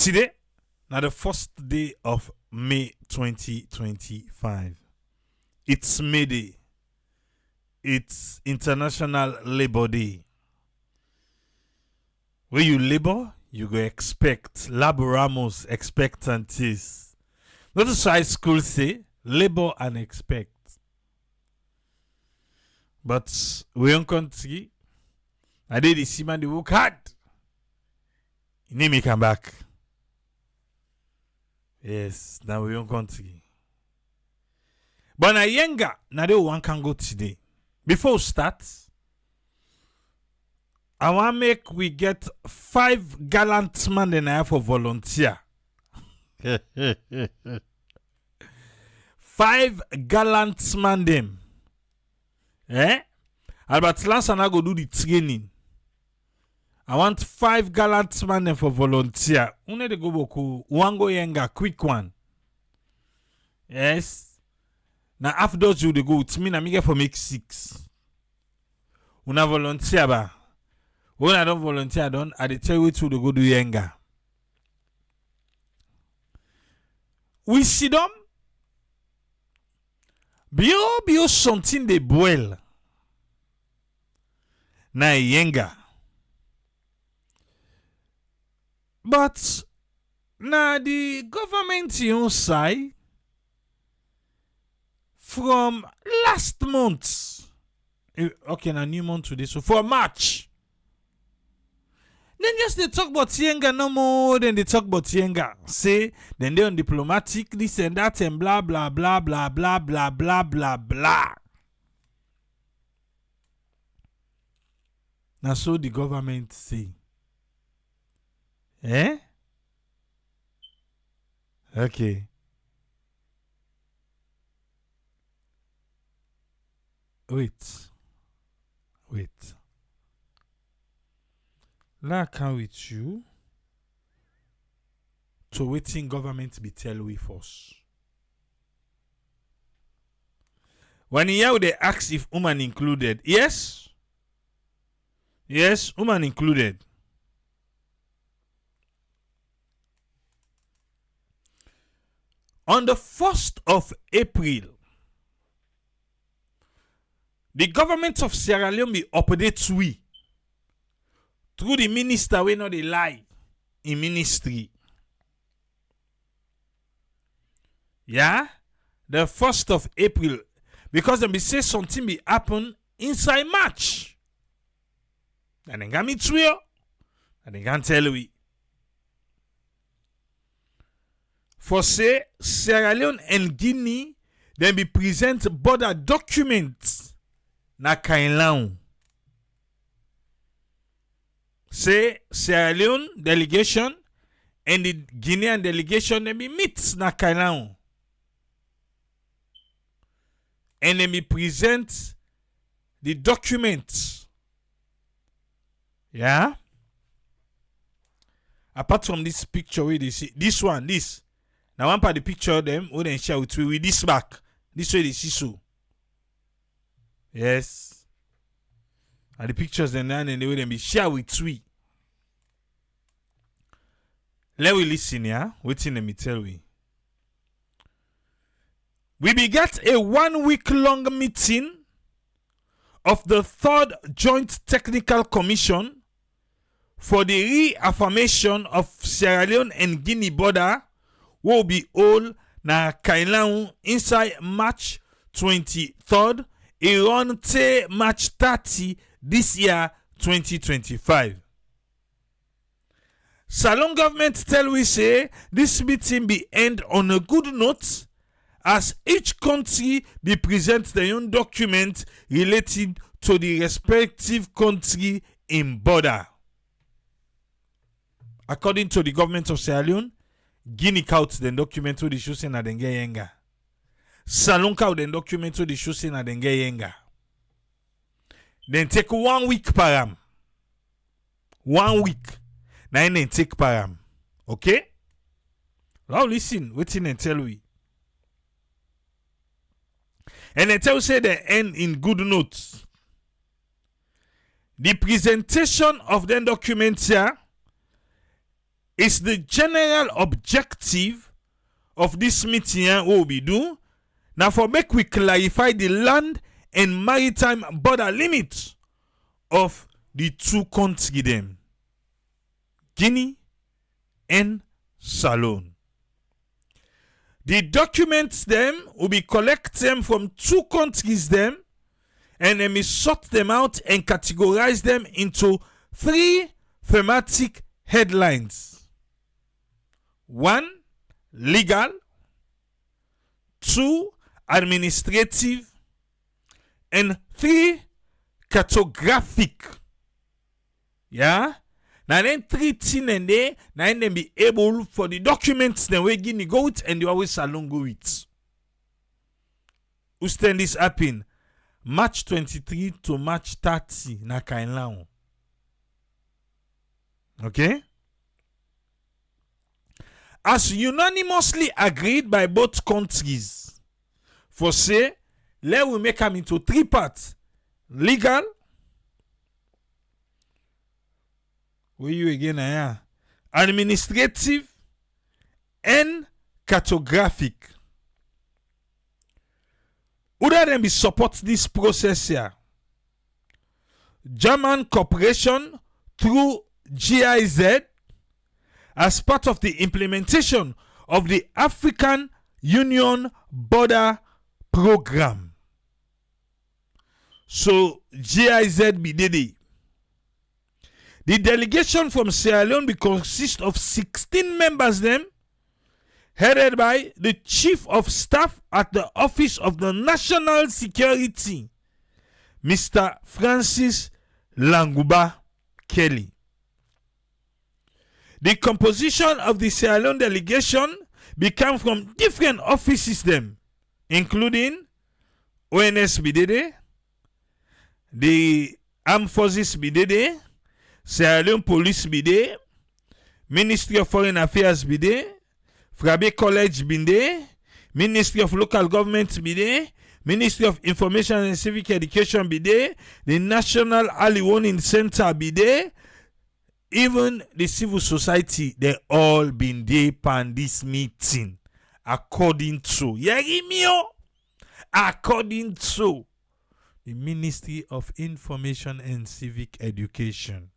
Today, now the first day of May 2025. It's May Day. It's International Labor Day. When you labor, you go expect. Laboramos expectantes. Notice why school say labor and expect. But we on country, I did the seaman, they work hard. He may come back. Yes, now we on country. But na Yenga, now they one can go today. Before we start, I want make we get 5 gallant men and I have for volunteer. 5 gallant men them. Albert Lance and I go do the training. I want 5 gallant men them for volunteer. Une de go boku. One go Yenga, quick one. Yes. Now after those you they go with me, na me get for make 6. Una volunteer ba. When I don't volunteer, I tell you to go do Yenga. We see them. Bio something they boil. Na Yenga. But na the government inside from last month. Okay, na new month today. So for March. Then just they talk about Yenga no more. Then they talk about Yenga. Say, then they on diplomatic, this and that, and blah, blah, blah, blah, blah, blah, blah, blah, blah. Now, so the government say. Okay. Wait. Now I come with you to waiting government be tell we first. When here they ask if woman included, yes, woman included. On the 1st of April, the government of Sierra Leone be update we through the minister we know they lie in ministry. Yeah? The 1st of April. Because they be say something be happen inside March. And they can meet you. And they can tell we. For say Sierra Leone and Guinea, then be present border documents na Kainlaon. Say Sierra Leone delegation and the Guinean delegation they be meet na Kainlaon. And they be present the documents. Yeah? Apart from this picture where they see this one, this. Now one part of the picture of them, we then share with we with this back. This way they see so. Yes. And the pictures then and they will then be shared with we. Let we listen, yeah? Waiting let me tell we. We begat a 1-week-long meeting of the 3rd Joint Technical Commission for the reaffirmation of Sierra Leone and Guinea border will be all na Kainlaon inside March 23rd around March 30 this year 2025. Salon government tell we say this meeting be end on a good note as each country be present their own document related to the respective country in border. According to the government of Sierra Leone, Guinea count the document to the show say na den get Yenga. Salon count the document to the show say na den get Yenga. Then take 1 week param. 1 week. Now then take param. Okay? Now listen, waiting and tell we. And they tell say they end in good notes. The presentation of the documents here is the general objective of this meeting what we do. Now for make we clarify the land and maritime border limits of the two countries them, Guinea and Salone. The documents them will be collect them from two countries them, and then we sort them out and categorize them into 3 thematic headlines. 1, legal. 2, administrative. And 3, cartographic. Yeah? Now then 3 things and they now then be able for the documents then we Guinea go with and you always Salone go with. Who stand this happen? March 23 to March 30 na Kainlao. Okay? As unanimously agreed by both countries, for say, let we make them into 3 parts. Legal. Where you again? Administrative and cartographic. Who then be support this process here? German Corporation through GIZ as part of the implementation of the African Union Border Program. So GIZ be did. The delegation from Sierra Leone will consist of 16 members them, headed by the Chief of Staff at the Office of the National Security, Mr. Francis Languba Kelly. The composition of the Sierra Leone delegation became from different offices them, including ONS Bidede, the Armed Forces Bidede, Sierra Leone Police Bide, Ministry of Foreign Affairs Bide, Frabe College Bide, Ministry of Local Government Bide, Ministry of Information and Civic Education Bide, the National Early Warning Center Bide, even the civil society, they all been there pan this meeting. According to the Ministry of Information and Civic Education.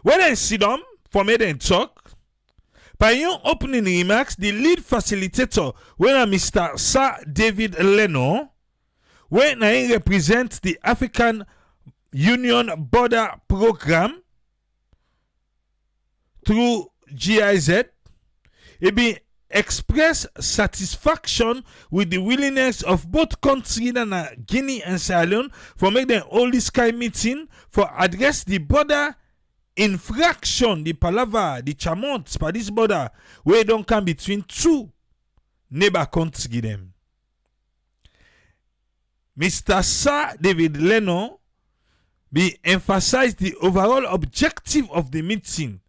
When I sit down for me and talk, by your opening remarks, the lead facilitator, when Mr. Sir David Leone, when I represent the African Union Border Program through GIZ, it be express satisfaction with the willingness of both countries, Guinea and Sierra Leone, for make them all this kind meeting for address the border infraction, the palava, the chamont by this border where don't come between two neighbor countries them. Mr. Sir David Leone be emphasized the overall objective of the meeting,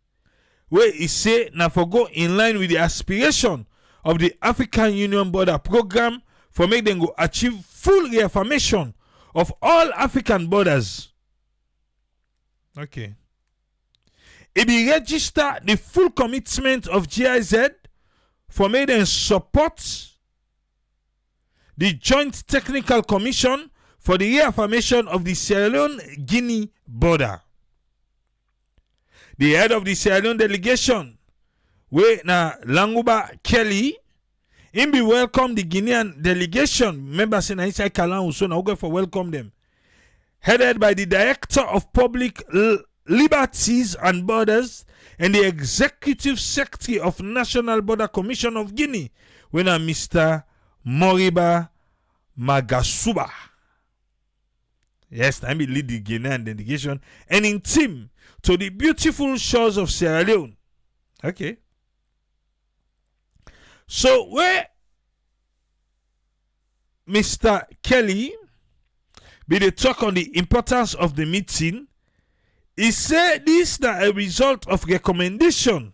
where he say na for go in line with the aspiration of the African Union Border Program for make them go achieve full reaffirmation of all African borders. Okay. It be register the full commitment of GIZ for make them support the Joint Technical Commission for the reaffirmation of the Sierra Leone-Guinea border. The head of the Sierra Leone delegation, where na Languba Kelly, him be welcome the Guinean delegation. Members in inside Kalan so now go for welcome them. Headed by the Director of Public Liberties and Borders and the Executive Secretary of National Border Commission of Guinea, when Mr. Moriba Magasuba. Yes, I mean lead the Guinean delegation and in team to the beautiful shores of Sierra Leone. Okay. So where Mr. Kelly be the talk on the importance of the meeting, he said this is a result of recommendation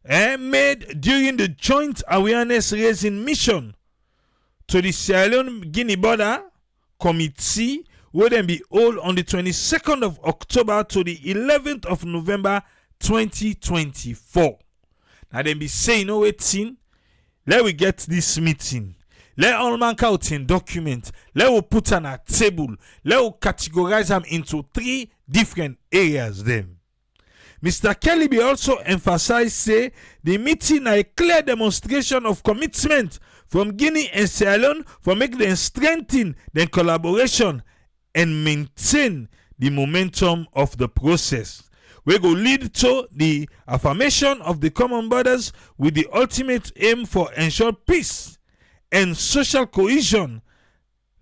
made during the joint awareness raising mission to the Sierra Leone Guinea border committee, will then be held on the 22nd of October to the 11th of November 2024. Now then be saying, no waiting. Let we get this meeting. Let all man out in document. Let we put on a table. Let we categorize them into 3 different areas then. Mr. Kelly be also emphasized say the meeting a clear demonstration of commitment from Guinea and Sierra Leone for make them strengthen their collaboration and maintain the momentum of the process. We go lead to the affirmation of the common borders with the ultimate aim for ensure peace and social cohesion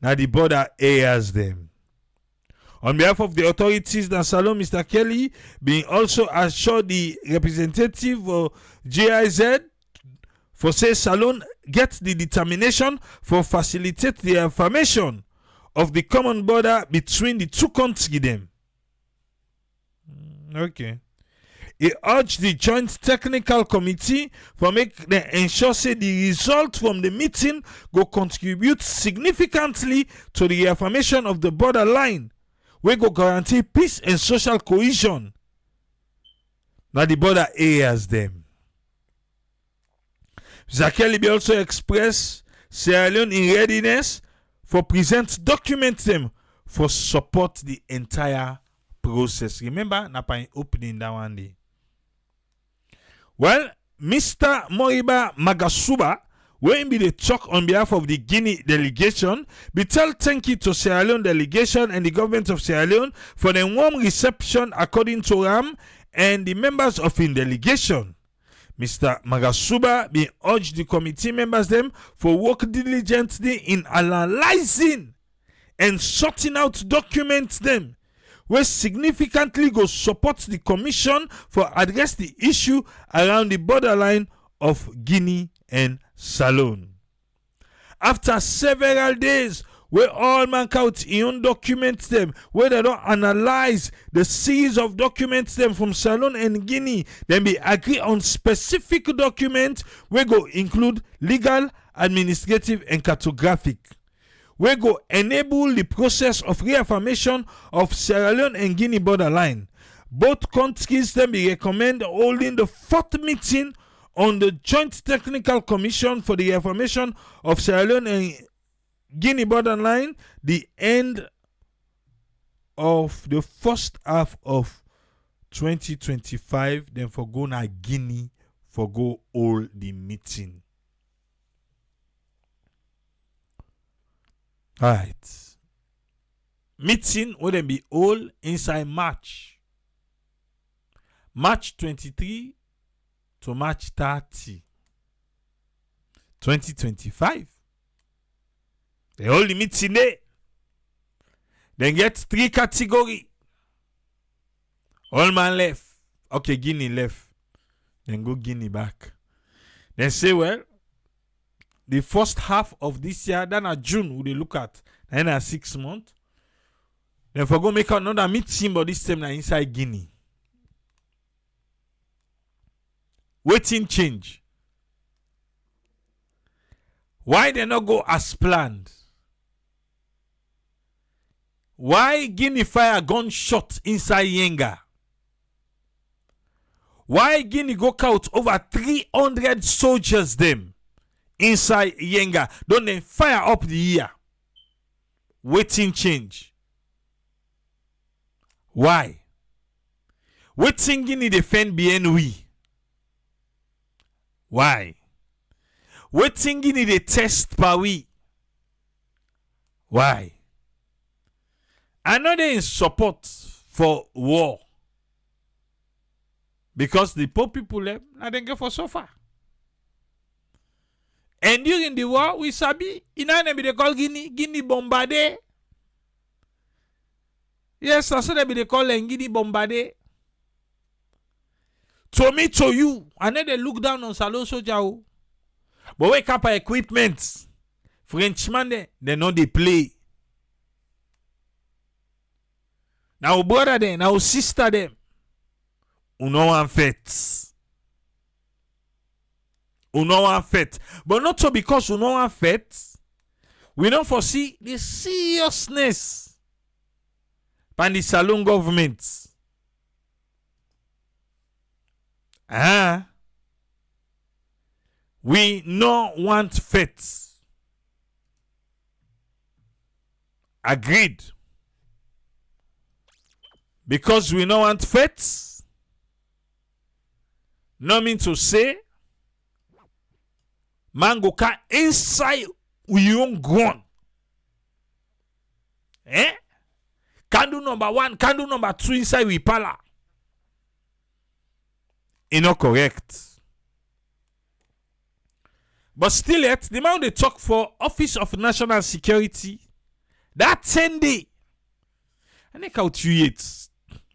na the border areas them. On behalf of the authorities in Salon, Mr. Kelly being also assured the representative of GIZ for say Salon get the determination for facilitate the affirmation of the common border between the 2 countries them. Okay. He urged the Joint Technical Committee for make them ensure say the result from the meeting go contribute significantly to the reaffirmation of the borderline. We go guarantee peace and social cohesion. Now the border areas them. Zakeli be also express Sierra Leone in readiness for present document them for support the entire process. Remember, Napa opening that one day. Well, Mr. Moriba Magasuba, when be the talk on behalf of the Guinea delegation, we tell thank you to Sierra Leone delegation and the government of Sierra Leone for the warm reception according to Ram and the members of the delegation. Mr. Magasuba be urged the committee members them for work diligently in analyzing and sorting out documents them where significantly go support the commission for address the issue around the borderline of Guinea and Salon. After several days, where all man out in own documents them, where they don't analyze the series of documents them from Salon and Guinea, then be agree on specific documents where go include legal, administrative, and cartographic. We go enable the process of reaffirmation of Sierra Leone and Guinea borderline. Both countries then be recommend holding the 4th meeting on the Joint Technical Commission for the reaffirmation of Sierra Leone and Guinea borderline the end of the first half of 2025. Then for go na Guinea for go hold the meeting. Alright. Meeting will then be all inside March 23 to March 30, 2025. They hold the meeting there. Then get 3 categories. All man left. Okay, Guinea left. Then go Guinea back. Then say, well, the first half of this year, then at June, we look at, then at 6 months. Then for go make another meeting, but this time na inside Guinea. Waiting change. Why they not go as planned? Why Guinea fire gun shot inside Yenga? Why Guinea go out over 300 soldiers them inside Yenga? Don't they fire up the ear? Waiting change. Why? Waiting Guinea defend BNW. Why? Waiting Guinea they test Paris. Why? I know they in support for war. Because the poor people I don't get for so far. And during the war, we sabi, in an they call Guinea bombardé. Yes, that's what they call Guinea bombardé. To me, to you, and then they look down on Salon soldier. But wake up equipment. Frenchman, they know they play. Now brother them, now sister them. You know one fete. You know one fete. But not so because you know one fete, we don't foresee the seriousness by the Saloon government. We no want faith. Agreed. Because we no want faith, no mean to say, mango can inside we own ground. Candle number 1, candle number 2 inside we pala. It's not correct. But still yet, the man they talk for Office of National Security, that 10 day, and they calculate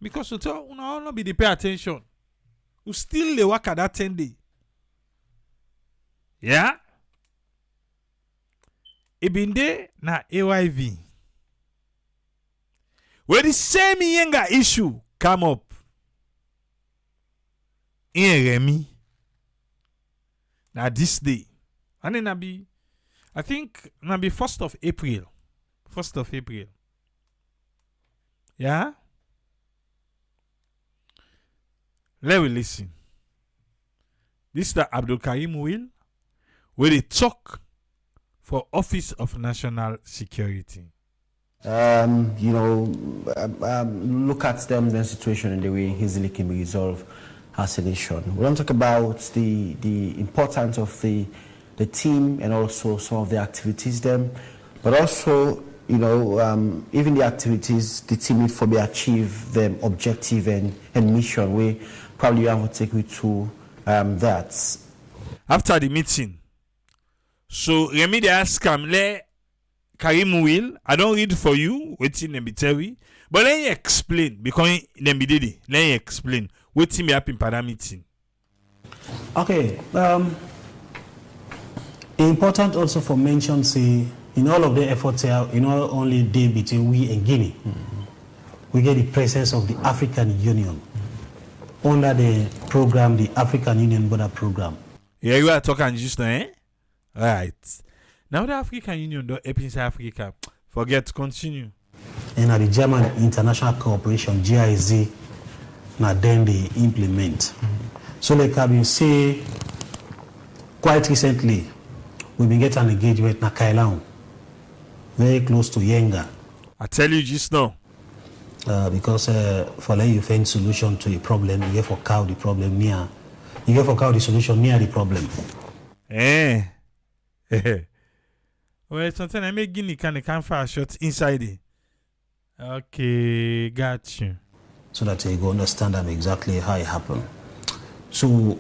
because you tell you know not be the pay attention. You still they work at that 10 day. Yeah? It been there na AYV. Where the same Yenga issue come up in Remy. Now this day. And then I think na be 1st of April. 1st of April. Yeah? Let me listen. This is the Abdul Karim will where they talk for Office of National Security. Look at the situation in the way easily can be resolved as a nation. We don't talk about the importance of the team and also some of the activities them, but also even the activities the team need for to achieve them objective and mission. We probably have to take you to that. After the meeting, so Remy they ask Kamle Karim will, I don't read for you, waiting them be tell you, but let you explain because them be did it. Let you explain what team be happen for that meeting. Okay. Important also for mention say in all of the efforts here, not only day between we and Guinea, we get the presence of the African Union under the program, the African Union Border Program. Yeah, you are talking just now, eh? Right. Now the African Union don't help inside Africa. Forget, continue. And at the German International Cooperation, GIZ, now then they implement. So like I've been say, quite recently, we've been getting an engagement na Kailaon, very close to Yenga. I tell you just now. Because for like you find solution to a problem, you get for cow the problem near. You get for cow the solution near the problem. Well, sometimes I make Guinea can fire shot inside it. Okay, got you. So that you go understand them exactly how it happened. So,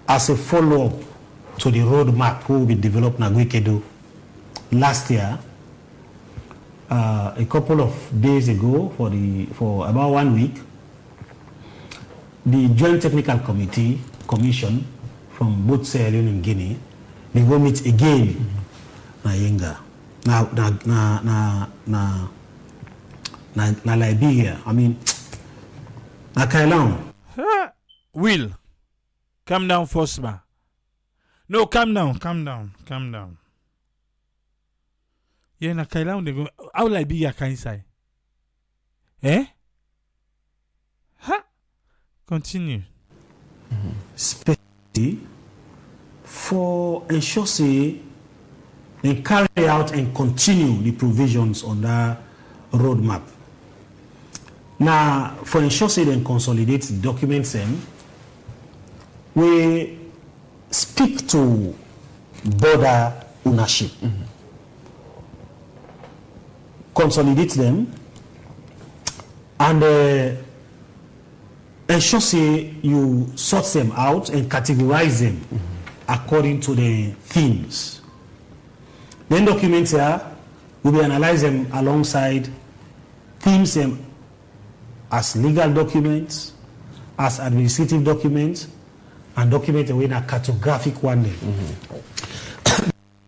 as a follow-up to the roadmap we will be developed na Guikedo last year, a couple of days ago, for about 1 week, the Joint Technical Commission from both Sierra Leone and Guinea, they will meet again na Yenga, na Liberia. I mean, na Kailaon. Will, calm down first, man. No, calm down. Yeah, na Kailaon they go. How Liberia can inside? Continue. Especially for ensure say they carry out and continue the provisions on that roadmap. Now, for ensure say they consolidate the documents, we speak to border ownership, consolidate them, and ensure say you sort them out and categorize them according to the themes. Then documents here will be analyzed them alongside themes them as legal documents, as administrative documents, and documents in a cartographic one day.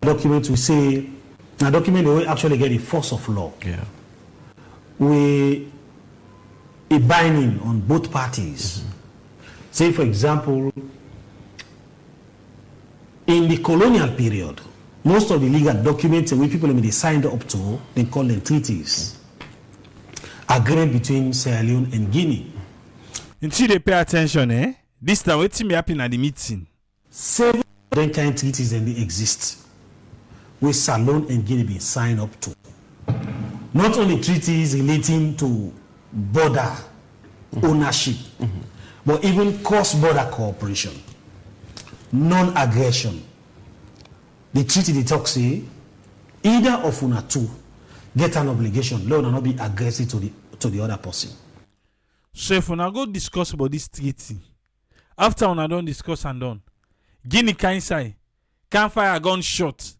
Document we say a document we actually get the force of law. Yeah. We a binding on both parties. Say for example, in the colonial period, most of the legal documents that we people they signed up to, they call them treaties. agreement between Sierra Leone and Guinea. Until they pay attention, this time waiting me happen at the meeting. 7 different kind of treaties and they exist, where Sierra Leone and Guinea been signed up to. Not only treaties relating to border ownership, but even cross-border cooperation, non-aggression. The treaty they talk say either of una two get an obligation, let una not be aggressive to the other person. So if una go discuss about this treaty, after una don't discuss and done, Guinea can fire a gunshot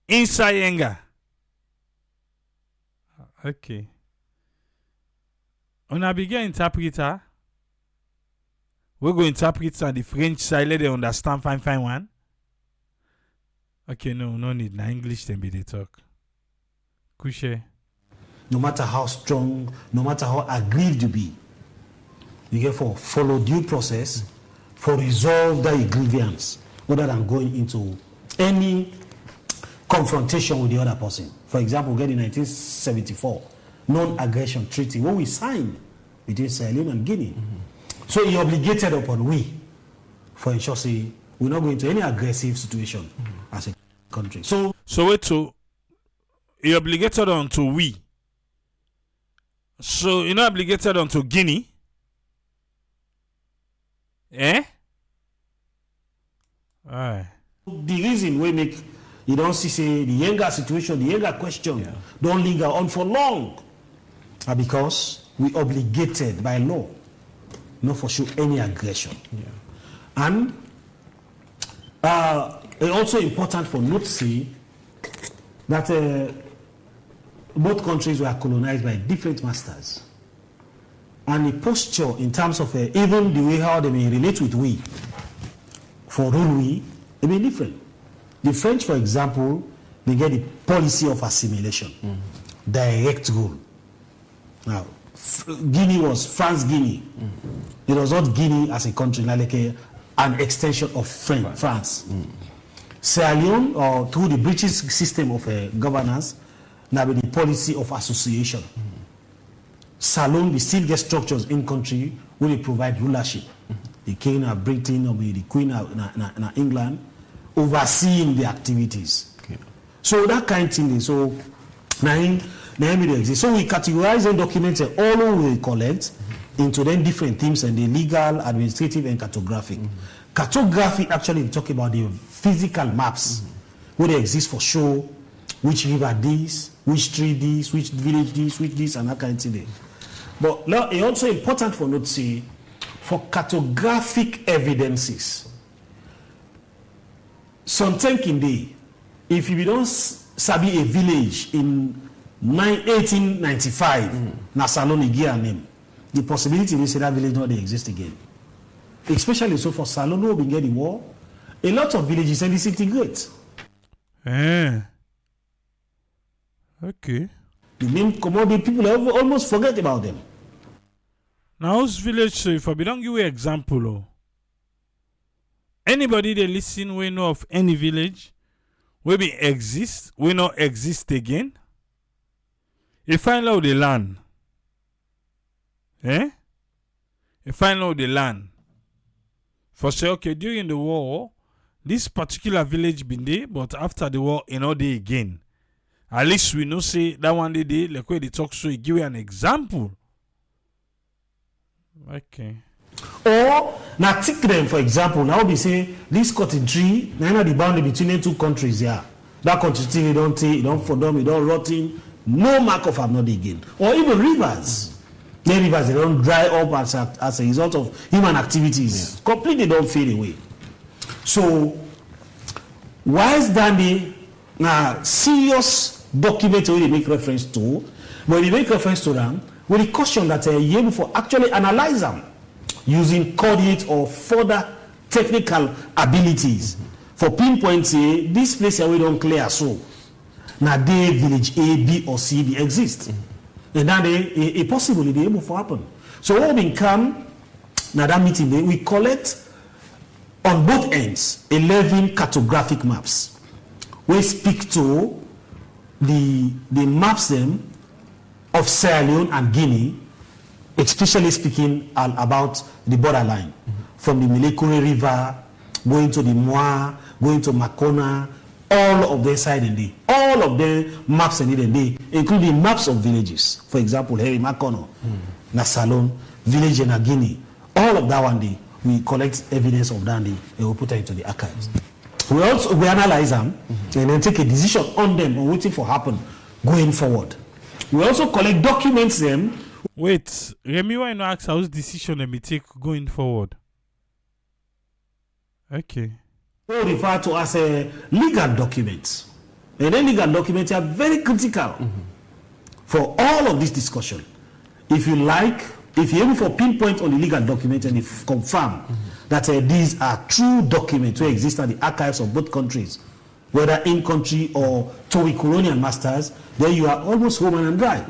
inside Yenga. Okay. Una begin interpreter. We go interpret on the French side, let them understand fine one. Okay, no need. Na English then be they talk. Couche. No matter how strong, no matter how aggrieved you be, you get for follow due process for resolve that grievance rather than going into any confrontation with the other person. For example, get in 1974 non-aggression treaty when we signed between Sierra Leone and Guinea. So he obligated upon we for ensure say we're not going to any aggressive situation as a country. So wait to he obligated on to we. So you're not obligated on to Guinea. Alright. The reason we make you don't see say the Yenga situation, the Yenga question don't linger on for long are because we obligated by law not for show any aggression. And it's also important for note to see that both countries were colonized by different masters. And the posture in terms of even the way how they may relate with we, for rule we, it may be different. The French, for example, they get the policy of assimilation, direct rule. Now, Guinea was France-Guinea. It was not Guinea as a country, like an extension of France. Sierra Leone, or through the British system of governance, now with the policy of association. Sierra Leone, we still get structures in country where they provide rulership. The king of Britain or the queen of England overseeing the activities. So that kind of thing. So now they exist. So we categorize them documents all we collect into then different themes and the legal, administrative, and cartographic. Cartography actually talk about the physical maps where they exist for show which river this, which tree this, which village this, which this, and that kind of thing. But now it's also important for note to say for cartographic evidences. Something in day, if you don't sabi a village in 1895, na Salon Igia name, the possibility they say that village not they exist again. Especially so for Salon who been getting war, a lot of villages and disintegrate. Okay. The name commodity people almost forget about them. Now whose village so if I be don't give you an example anybody they listen we know of any village where be exist, we not exist again. You find out the land. You find out the land. For say, okay, during the war, this particular village been there, but after the war, day again. At least we know say that one day, like where they talk so you give you an example. Okay. Or now take them for example. Now we say this cotton tree, now the boundary between the two countries here. That country tree don't take, don't for them, it don't rotting, no mark of abnormality again. Or even rivers. The rivers they don't dry up as a result of human activities. Completely don't fade away. So whilst Dandy now serious documents we make reference to, when we make reference to them, with the caution that you're able to actually analyze them using coordinates or further technical abilities for pinpoint say this place here we don't clear so now they village A, B or C they exist. And then they possibly be able to happen. So what we come now that meeting day we collect on both ends 11 cartographic maps. We speak to the maps them of Sierra Leone and Guinea, especially speaking about the borderline, from the Milekure River, going to the Moa, going to Makona, all of their side and day, all of their maps and day, including maps of villages. For example, Heri Makono, Nasalon, village in Guinea, all of that one day, we collect evidence of that day and we put it into the archives. We analyze them and then take a decision on them on waiting for happen going forward. We also collect documents them. Wait, Remy, why not ask how's decision that we take going forward? Okay. We refer to as a legal documents. And then legal documents are very critical for all of this discussion. If you like, if you're able to pinpoint on the legal document and if confirm that these are true documents which exist at the archives of both countries, whether in country or to the colonial masters, then you are almost home and dry.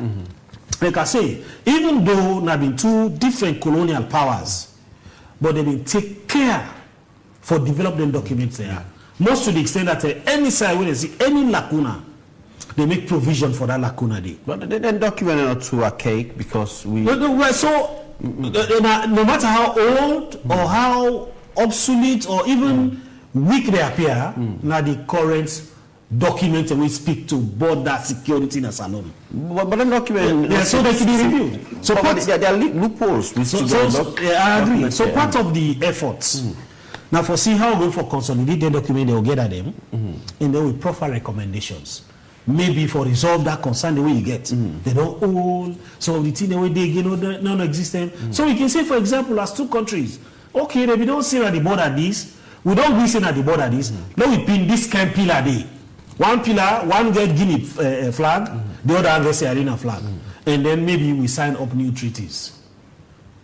Like I say, even though there have been two different colonial powers, but they've been take care for developing documents there. Most to the extent that any side when they see any lacuna, they make provision for that lacuna day. But the document are not too archaic because we... no matter how old or how obsolete or even weak they appear, now the current document we speak to border security in a salon. But the document... so they can be reviewed. So there are loopholes. I agree. So part of the efforts... Now, for see how we go for consolidated document, they will get at them, and then we proffer recommendations. Maybe for resolve that concern the way you get. They don't hold some of the things the way they get non-existent. So we can say, for example, as two countries, okay, then we don't say at the border this, we don't listen at the border this, then we pin this kind of pillar there. One pillar, one get Guinea flag, the other gets the arena flag. And then maybe we sign up new treaties.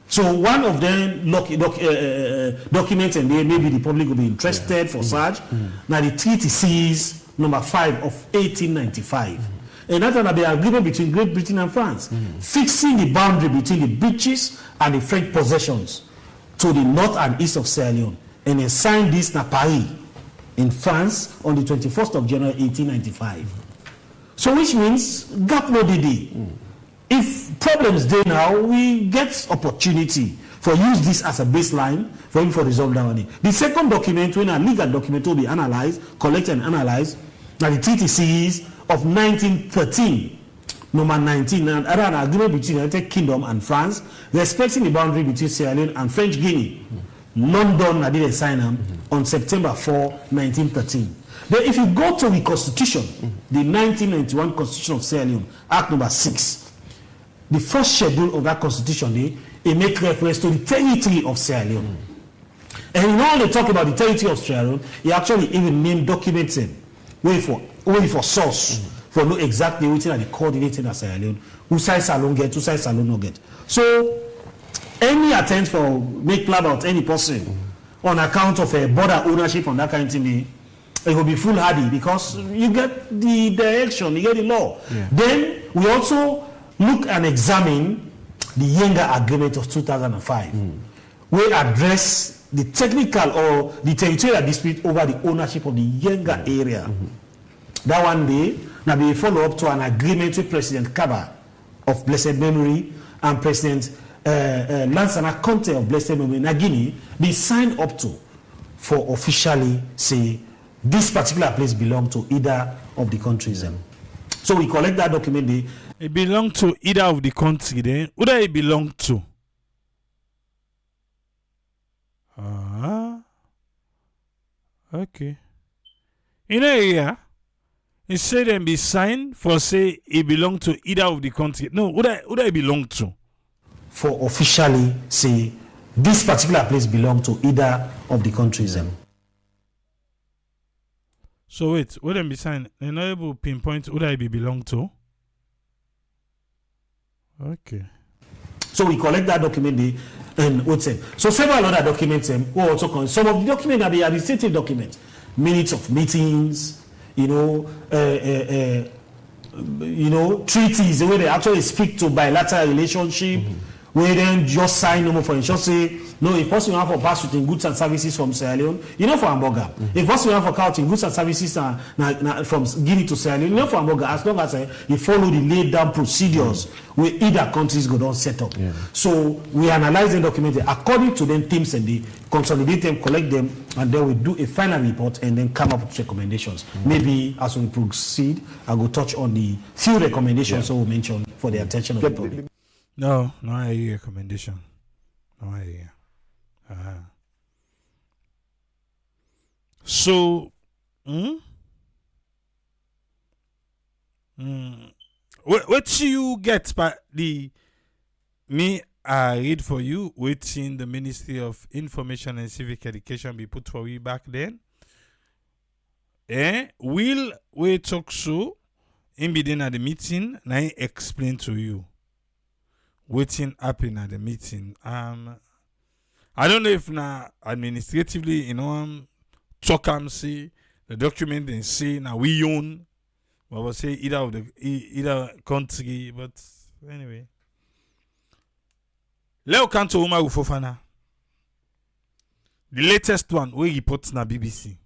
So one of them documents and then maybe the public will be interested for such. Now the Treaties number 5 of 1895. And that will be an agreement between Great Britain and France, fixing the boundary between the British and the French possessions to the north and east of Sierra Leone. And they signed this in Paris, in France, on the 21st of January 1895. So which means gap no DD. If problems there now, we get opportunity for use this as a baseline for him for resolve that one. The second document, when a legal document will be analyzed, collected and analyzed, now the Treaties of 1913, number 19, and an agreement between the United Kingdom and France, respecting the boundary between Sierra Leone and French Guinea. London, I did sign them on September 4, 1913. Then if you go to the Constitution, the 1991 Constitution of Sierra Leone, Act number 6, the first schedule of that constitution, it makes reference to the territory of Sierra Leone. And when they talk about the territory of Sierra Leone, he actually even named documents in, wait for source, for know exactly which are the coordinates in Sierra Leone, who side Salon get, who side Salon no get. So, any attempt for make plan about any person on account of a border ownership on that kind of thing, it will be foolhardy because you get the direction, you get the law. Then we also look and examine the Yenga agreement of 2005. We address the technical or the territorial dispute over the ownership of the Yenga area. That one day, now we follow up to an agreement with President Kaba of blessed memory and President Lansana Conte of blessed memory in Guinea, be signed up to for officially say this particular place belongs to either of the countries. So we collect that document. It belongs to either of the country then. Who does it belong to? Okay. In a year, it said and be signed for say it belong to either of the country. No, who does it belong to? For officially say this particular place belongs to either of the countries. So wait, what them be signed? They're not able to pinpoint who that it belong to. Okay. So we collect that document and what's it? So several other documents will also come. Some of the documents are the administrative documents, minutes of meetings, treaties where they actually speak to bilateral relationship we then just sign no more for it. Just say, no, if person want for pass within goods and services from Sierra Leone, you know for hamburger. If person want for counting goods and services from Guinea to Sierra Leone, you know for hamburger, as long as you follow the laid down procedures where either countries go down set up. Yeah. So we analyze the document according to them themes and they consolidate them, collect them, and then we do a final report and then come up with recommendations. Maybe as we proceed, I will touch on the few recommendations that we mentioned for the attention of the public. No, I hear recommendation. No, I hear. So, what you get by I read for you within the Ministry of Information and Civic Education be put for you back then. Will we talk so in between at the meeting and I explain to you waiting happen at the meeting. I don't know if now administratively, talk and see the document and say now we own, but we'll say either country, but anyway. Leo Kanto Umaru Fofana. The latest one we report na BBC.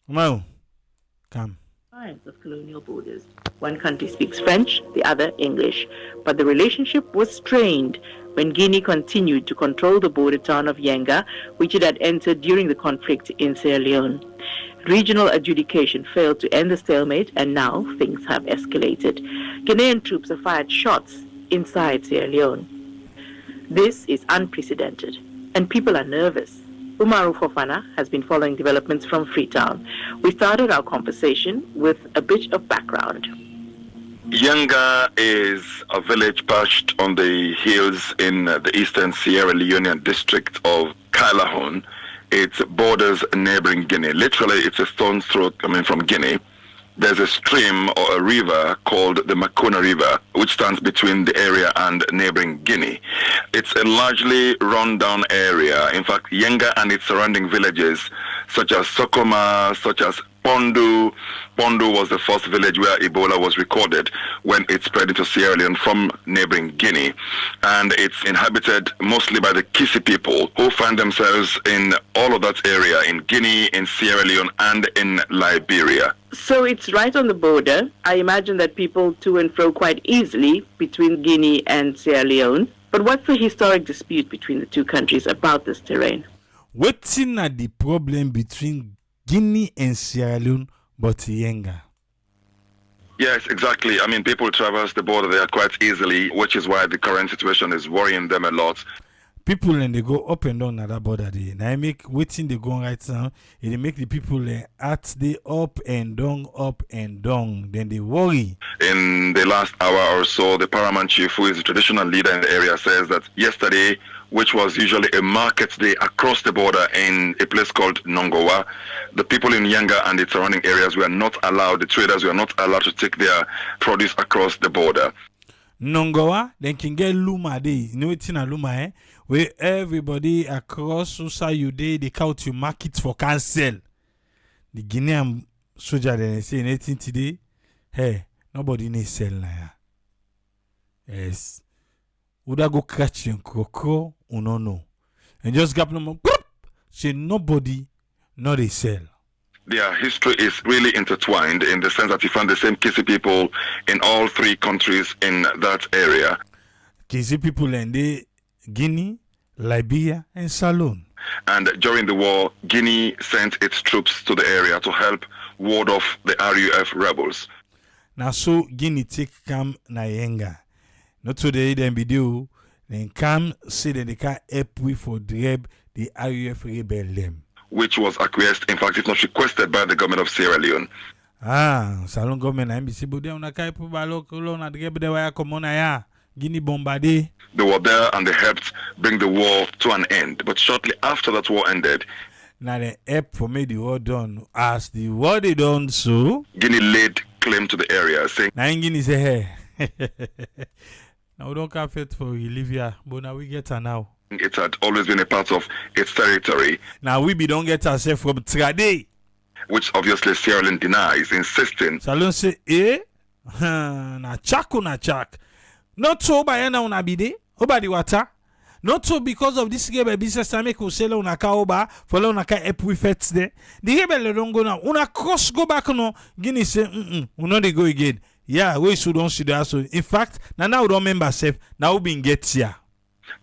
Umaru, come. Of colonial borders. One country speaks French, the other English. But the relationship was strained when Guinea continued to control the border town of Yenga, which it had entered during the conflict in Sierra Leone. Regional adjudication failed to end the stalemate, and now things have escalated. Guinean troops have fired shots inside Sierra Leone. This is unprecedented, and people are nervous. Umaru Fofana has been following developments from Freetown. We started our conversation with a bit of background. Yenga is a village perched on the hills in the eastern Sierra Leonean district of Kailahun. It borders neighboring Guinea. Literally, it's a stone's throw coming from Guinea. There's a stream or a river called the Makuna River, which stands between the area and neighboring Guinea. It's a largely run-down area. In fact, Yenga and its surrounding villages, such as Sokoma, such as Pondu. Pondu was the first village where Ebola was recorded when it spread into Sierra Leone from neighboring Guinea. And it's inhabited mostly by the Kisi people, who find themselves in all of that area, in Guinea, in Sierra Leone, and in Liberia. So it's right on the border. I imagine that people to and fro quite easily between Guinea and Sierra Leone. But what's the historic dispute between the two countries about this terrain? What's in the problem between Guinea and Sierra Leone but Yenga? Yes, exactly. I mean, people traverse the border there quite easily, which is why the current situation is worrying them a lot. People and they go up and down at that border there. Now I make waiting they go right now. It make the people at the up and down. Then they worry. In the last hour or so, the paramount chief, who is a traditional leader in the area, says that yesterday, which was usually a market day across the border in a place called Nongowa, the people in Yenga and its surrounding areas were not allowed, the traders were not allowed to take their produce across the border. Nongowa, then can get Luma day. You know it's in a Luma, where everybody across Susa you day, they count you market for cancel. The Guinean soldier then say anything today, hey, nobody needs sell now. Yes. Would I go catch you crocro or no? And just gap no say nobody, not they sell. Their history is really intertwined in the sense that you find the same Kisi people in all three countries in that area. Kisi people and they Guinea, Liberia, and Salone. And during the war, Guinea sent its troops to the area to help ward off the RUF rebels. Now so Guinea take come na Yenga. Not today then video, then come say that they can help we for drive the RUF rebel them. Which was acquiesced, in fact, if not requested by the government of Sierra Leone. Salon government NBC, but they on a kai pour balo colon at drive the way come on ya. Guinea bombardé. They were there and they helped bring the war to an end. But shortly after that war ended, now the help for me the war done. As the war they done so, Guinea laid claim to the area, saying, now Guinea say, hey, now we don't have it for Olivia, but now we get her now. It had always been a part of its territory. Now we don't get ourselves from Trade. Which obviously Sierra Leone denies, insisting. Salon say, na chak. Not so by na una bide, oba the water. Not so because of this game business time make usela una ka oba, for una ka help with fets there. The rebel don't go now. Una cross go back no. Guinea say, una they go again. Yeah, we should don't see that. So in fact, now we don't remember safe. Now we been get here.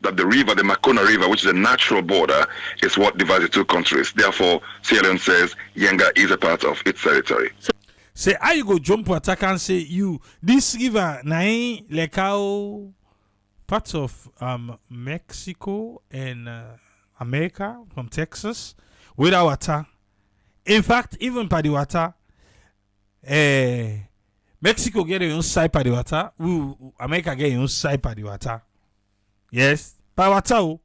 That the river, the Makona River, which is a natural border, is what divides the two countries. Therefore, Sierra Leone says Yenga is a part of its territory. Say, how you go jump attack and say you this river na like how parts of Mexico and America from Texas without water. In fact, even by the water, Mexico get their own side by the water. America get their own side by the water. Yes, by water.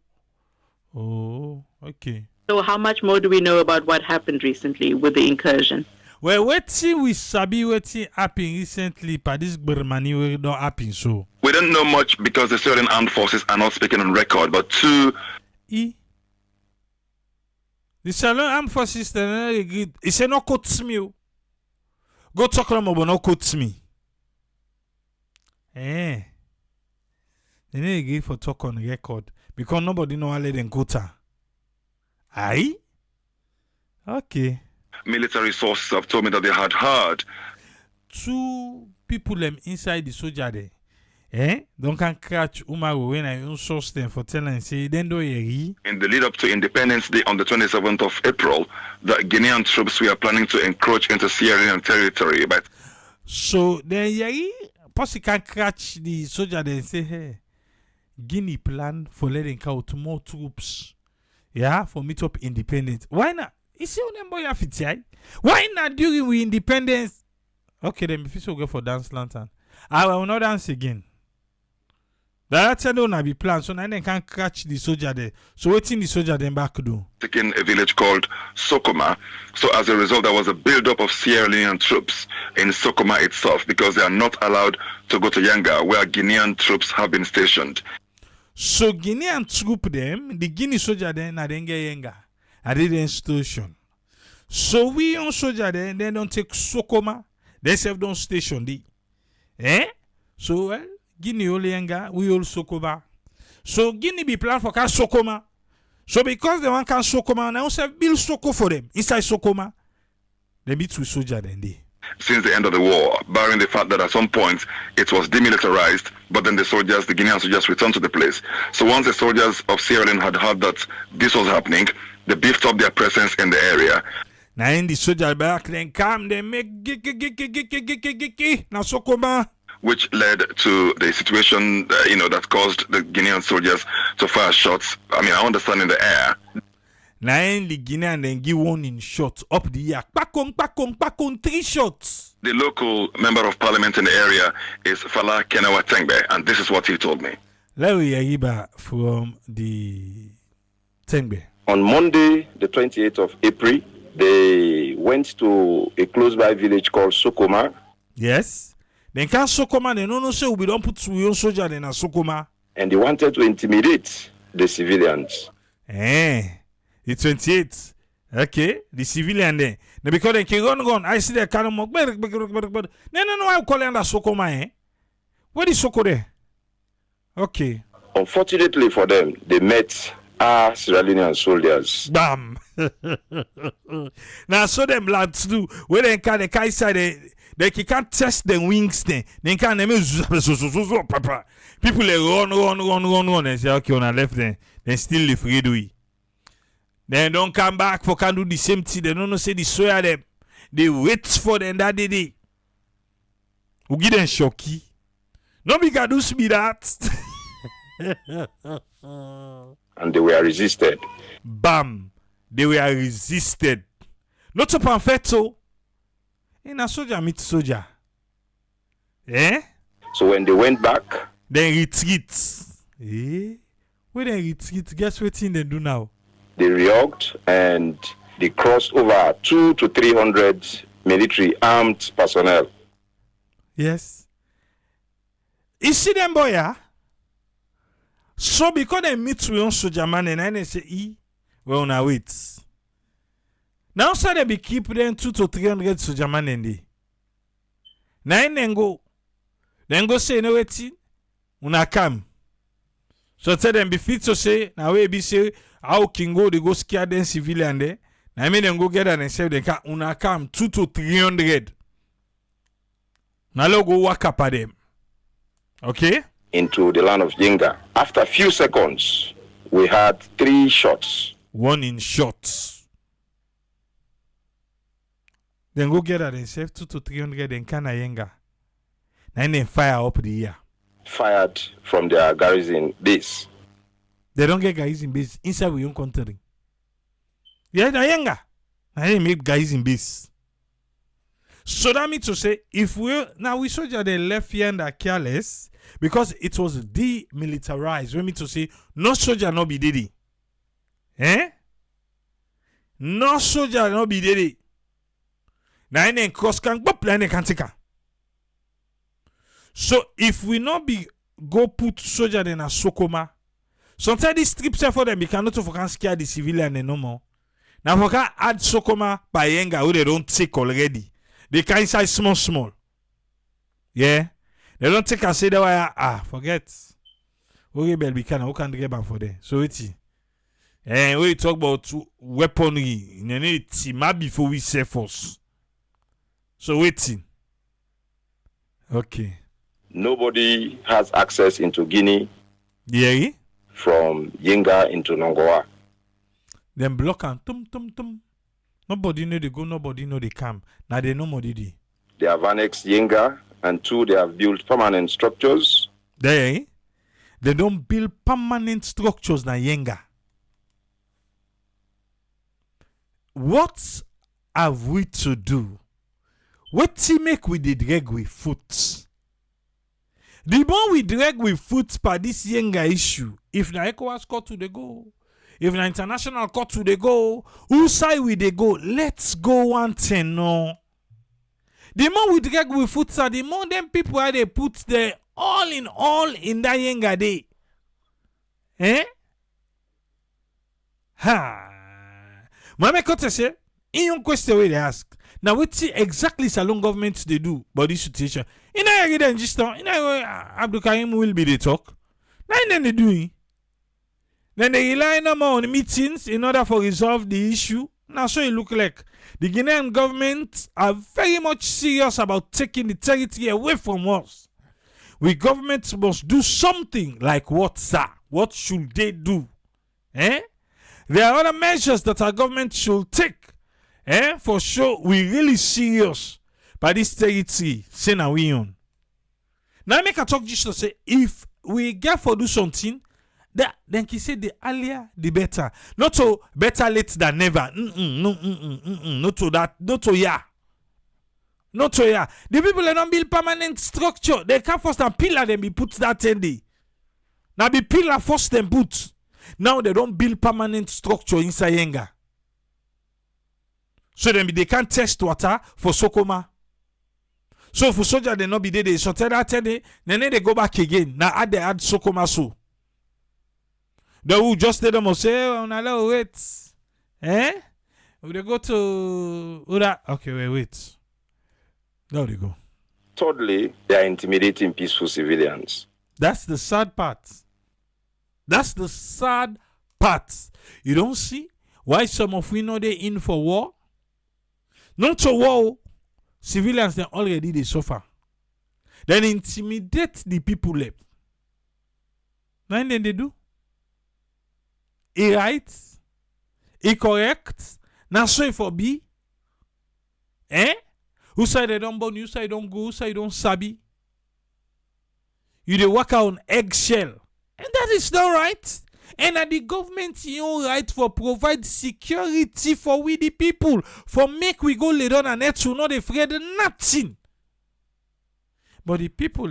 Oh, okay. So how much more do we know about what happened recently with the incursion? Well, wetin we sabi wetin happen recently, but this Burmani will not happen so. We don't know much because the Sierra Leone armed forces are not speaking on record, but the Sierra Leone armed forces they agree. He say no quotes me. Go talk to them about no quotes me. They don't agree for talk on record because nobody know how let them quote her. Aye? Okay. Military sources have told me that they had heard 2 people inside the soldier there. Don't can catch Umaru when I source them for telling say then do ye. in the lead up to Independence Day on the 27th of April that Guinean troops were planning to encroach into Sierra Leone territory. But so then ye possibly can catch the soldier then say hey Guinea plan for letting out more troops. Yeah, for meet up independence. Why not? You see them boy fit. Why not during we independence? Okay, then if you go for dance lantern. I will not dance again. That's don't be planned, so now they can catch the soldier there. So waiting the soldier then back do. taking a village called Sokoma. So as a result, there was a buildup of Sierra Leonean troops in Sokoma itself because they are not allowed to go to Yenga, where Guinean troops have been stationed. So Guinean troop them, the Guinea soldier then na then get Yenga. I didn't station. So we on soldier then they don't take Sokoma. They self don't station the. So well, Guinea only Yenga, we all Sokoma. So Guinea be plan for can Sokoma. So because they want can Sokoma, now say build Soko for them inside Sokoma. They meet with soldier then they. Since the end of the war, barring the fact that at some point it was demilitarized, but then the Guinean soldiers returned to the place. So once the soldiers of Sierra Leone had heard that this was happening, they beefed up their presence in the area. Now in the soldier back then come, they make now Sokoma. Which led to the situation, that caused the Guinean soldiers to fire shots. I mean, I understand in the air. Now in the Guinean then give one in shot up the yak. Pakon, 3 shots. The local member of parliament in the area is Fala Kenawa Tengbe, and this is what he told me. Let me hear from the Tengbe. On Monday, the 28th of April, they went to a close-by village called Sokoma. Yes. Then can Sokoma, they no say we don't put your soldier in a Sokoma. And they wanted to intimidate the civilians. The 28th. Okay, the civilian there. Now because they can run, I see the kind of no, I call it under Sokoma, Where is Soko there? Okay. Unfortunately for them, they met our Sierra Leonean soldiers. Bam. Now so them lads do where they can the guy side they can't test the wings then. They can't papa. People they run and say okay on the left then still live ready. Then don't come back for can do the same thing. They don't know say the swear them. They wait for them that day. We give them shocky. No we can do speed that. And they were resisted. Bam. They were resisted. Not so perfecto. In a soldier meet soldier. So when they went back, then retreat. When they retreat, guess what thing they do now? they reorged and they crossed over 200 to 300 military armed personnel. Yes. You see them boy, yeah? So because they meet with one soldier man and then they say, well now wait. Now so they be keep them 200 to 300 soldier man in there. Now then go say no waiting. una come. So tell them be fit to say, now we be say, how can go, they go scare them civilian there. Now I mean them go get and say they can una come 200 to 300. Now let's go work up at them. Okay? Into the land of Yenga. After a few seconds, we had 3 shots. One in shots. Then go get and say 200 to 300 then can Yenga. Then they fire up the air. Fired from their garrison base. They don't get guys in base inside we own country. Yeah, na Yenga. Now they make guys in base. So that means to say, if we soldier they left here and are careless because it was demilitarized. We mean to say, no soldier no be did it. Eh? No soldier no be did it. Now any cross can go plan a cantica. So if we not be go put soldier in a Sokoma, sometimes these strips for them, we cannot for scare the civilian no more. Now we can add Sokoma by Yenga who they don't take already. They can inside small. Yeah? They don't take and say that forget. Okay, we can get back for them. So it's and we talk about weaponry, it's before we say force. So waiting. Okay. Nobody has access into Guinea. Yeah. From Yenga into Nongoa. Then block and tum. Nobody know they go, nobody know they come. Now they know more did. They have annexed Yenga, and 2, they have built permanent structures. They don't build permanent structures na Yenga. What have we to do? What to make we did drag with foot? The more we drag with foot per this Yenga issue, if na ECOWAS court to the go, if na international court to the go, who side we they go? Let's go 110 no. The more we drag with foot, the more them people are they put their all in that Yenga day. Eh? Ha. Mama Kote say, in your question where they ask. Now what see exactly Salon government they do about this situation. In a read just in a Abdul Karim will be the talk. Now then they doing. Then they rely no more on meetings in order for resolve the issue. Now so it look like the Guinean government are very much serious about taking the territory away from us. We government must do something like what, sir? What should they do? Eh? There are other measures that our government should take. For sure, we really serious by this territory. Say now we on. Now I make a talk just to say if we get for do something, then he said the earlier the better. Not so better late than never. Not to that. Not to yeah. Not to yeah. The people that don't build permanent structure, they can't first and pillar them be put that 10 day. Now be pillar first and put. Now they don't build permanent structure inside Yenga. So then they can't test water for Sokoma. So for soldier they not be there, so tell that 10 day, then they go back again. Now add Sokoma so. They will just tell them say, oh, now wait. Eh? They go to okay, wait. There they go. Thirdly, they are intimidating peaceful civilians. That's the sad part. That's the sad part. You don't see why some of we know they in for war? Not to war. Civilians they already they suffer. Then intimidate the people left. Now then they do. It right? It correct? Now so it for be? Eh? Who say they don't born? You say don't go? Who say don't sabi? You they work out on eggshell. And that is not right. And the government you right for provide security for we the people. For make we go lay down and net to not afraid of nothing. But the people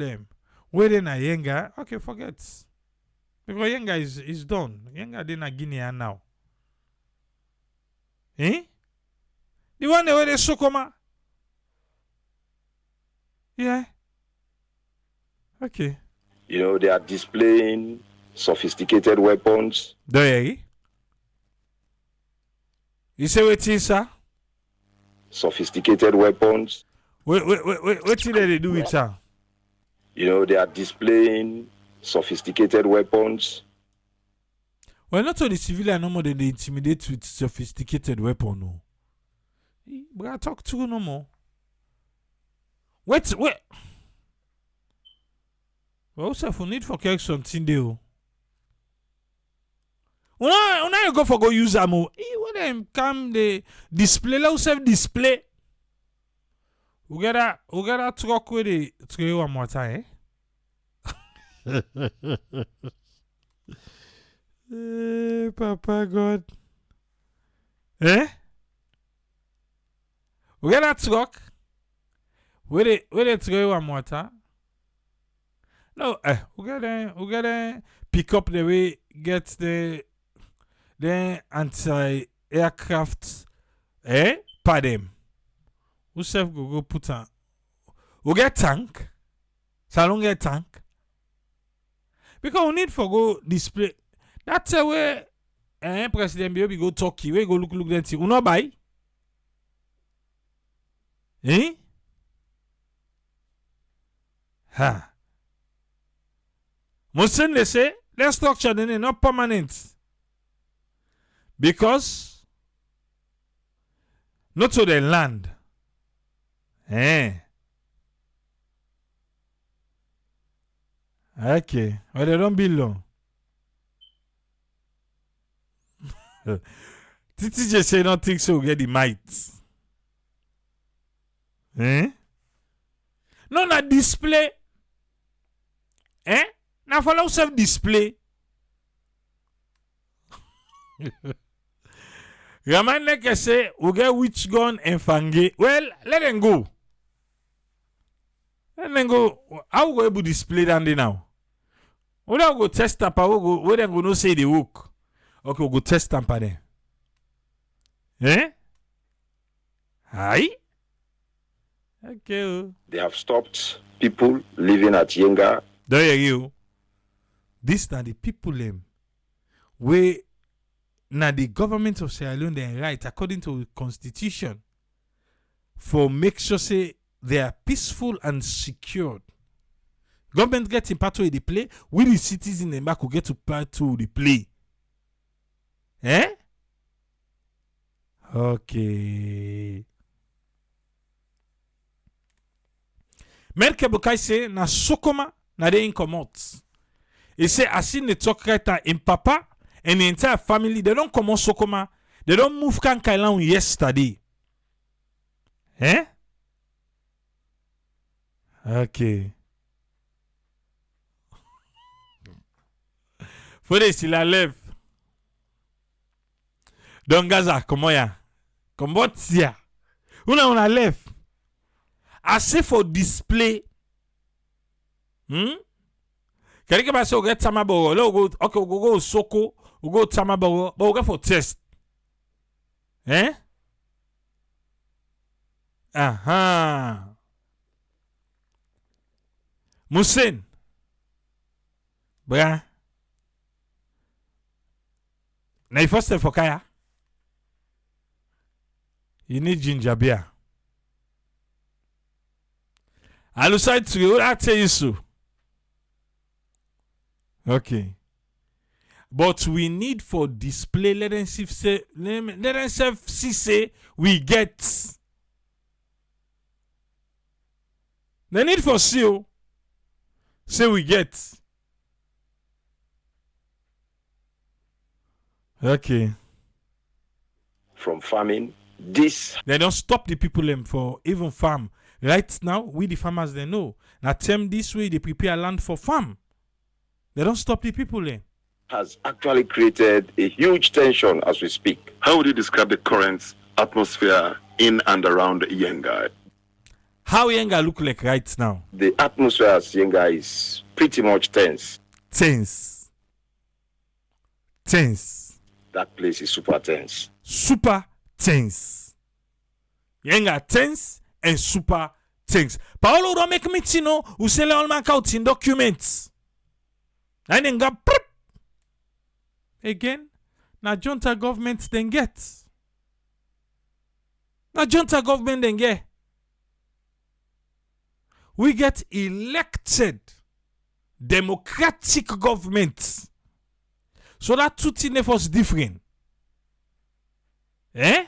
where they na Yenga, okay, forget. Because Yenga is done. Yenga they na Guinean now. Eh? The one where they Sokoma. Yeah. Okay. You know, they are displaying sophisticated weapons. There. You say what is, sir? Sophisticated weapons. What did they do with her? You know, they are displaying sophisticated weapons. Well, not only civilian no more than they intimidate with sophisticated weapon. No. But I talk to no more. Wait. Well, also for need for care something there. When you go for go use ammo, when them come the display, let us have display. We get that truck with the tray one more time, Papa God. We get that truck with the tray one more time. No, we gotta pick up the way get the anti-aircraft pad them. Who self go put on? We get tank. Salon get tank. Because we need for go display. That's a way President Biobi go Turkey. We go look them see. We not buy. Ha. Muslim they say their structure then not permanent. Because not to the land. Okay. Well, they don't belong. Titi just say not think so get the might. No, na display. Now follow self display. Raman like say we get witch gun and fange. Well, let them go. Let them go. How we go able display down there now? We don't go test tamper. We don't go no say the work. Okay, we go test tamper then. Hi. Okay. They have stopped people living at Yenga. There you. This are the people where now the government of Sierra Leone they right according to the constitution for make sure say they are peaceful and secured. Government get in part of the play, we the citizens in back will get to part of the play. Okay. Merke Bukai say na sokoma na de inkomot. He say as in the talk right in papa and the entire family they don't come on sokoma. They don't move Kankailan yesterday. Okay. For this il a lève. Don Gaza, comment ya? Comment tia? On a lève. Assez for display. Quelqu'un va se regarder Tamaboro. Là, on go Soko, on go Tamaboro, but on go for test. Musin. Bra. Na il faut se fokaya. You need ginger beer. Alusai trio, I tell you so. Okay. But we need for display, let them see say we get. The need for seal, say we get. Okay. From farming, this. They don't stop the people for even farm. Right now, we the farmers they know. Now term this way they prepare land for farm. They don't stop the people has actually created a huge tension as we speak. How would you describe the current atmosphere in and around Yenga? How Yenga look like right now? The atmosphere at Yenga is pretty much tense. Tense. That place is super tense. Super tense. Yenga tense and super tense. Paolo don't make me know who sell all my out in documents. And then got again. Now junta government then get. Now junta government then get. We get elected democratic government. So that two things was different. Eh?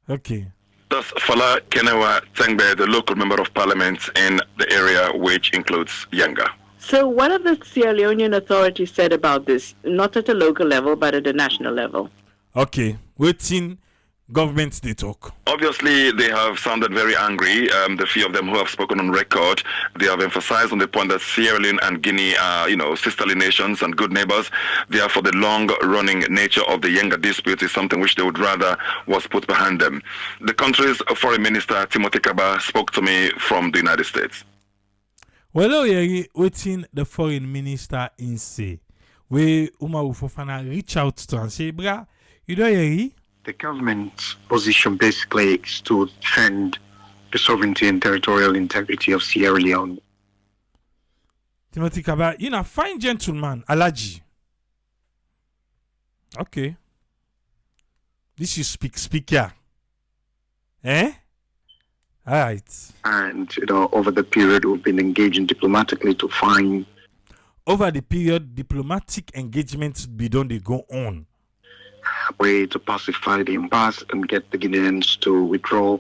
Okay. Thus, Fala Kenewa Tengbe, the local member of parliament in the area, which includes Yenga. So what have the Sierra Leonean authorities said about this? Not at a local level, but at a national level. Okay. Waiting governments they talk. Obviously, they have sounded very angry. The few of them who have spoken on record, they have emphasized on the point that Sierra Leone and Guinea are, sisterly nations and good neighbors. Therefore, the long-running nature of the Yenga dispute is something which they would rather was put behind them. The country's foreign minister, Timothy Kaba, spoke to me from the United States. Well, waiting the foreign minister in say, we Umaru Fofana reach out to and say, bra, you don't hear? The government's position basically is to defend the sovereignty and territorial integrity of Sierra Leone. Timothy Kaba, fine gentleman, Alaji. Okay. This you speak here. Eh? All right. And, over the period we've been engaging diplomatically to find... Over the period, diplomatic engagements be done, they go on. Way to pacify the impasse and get the Guineans to withdraw.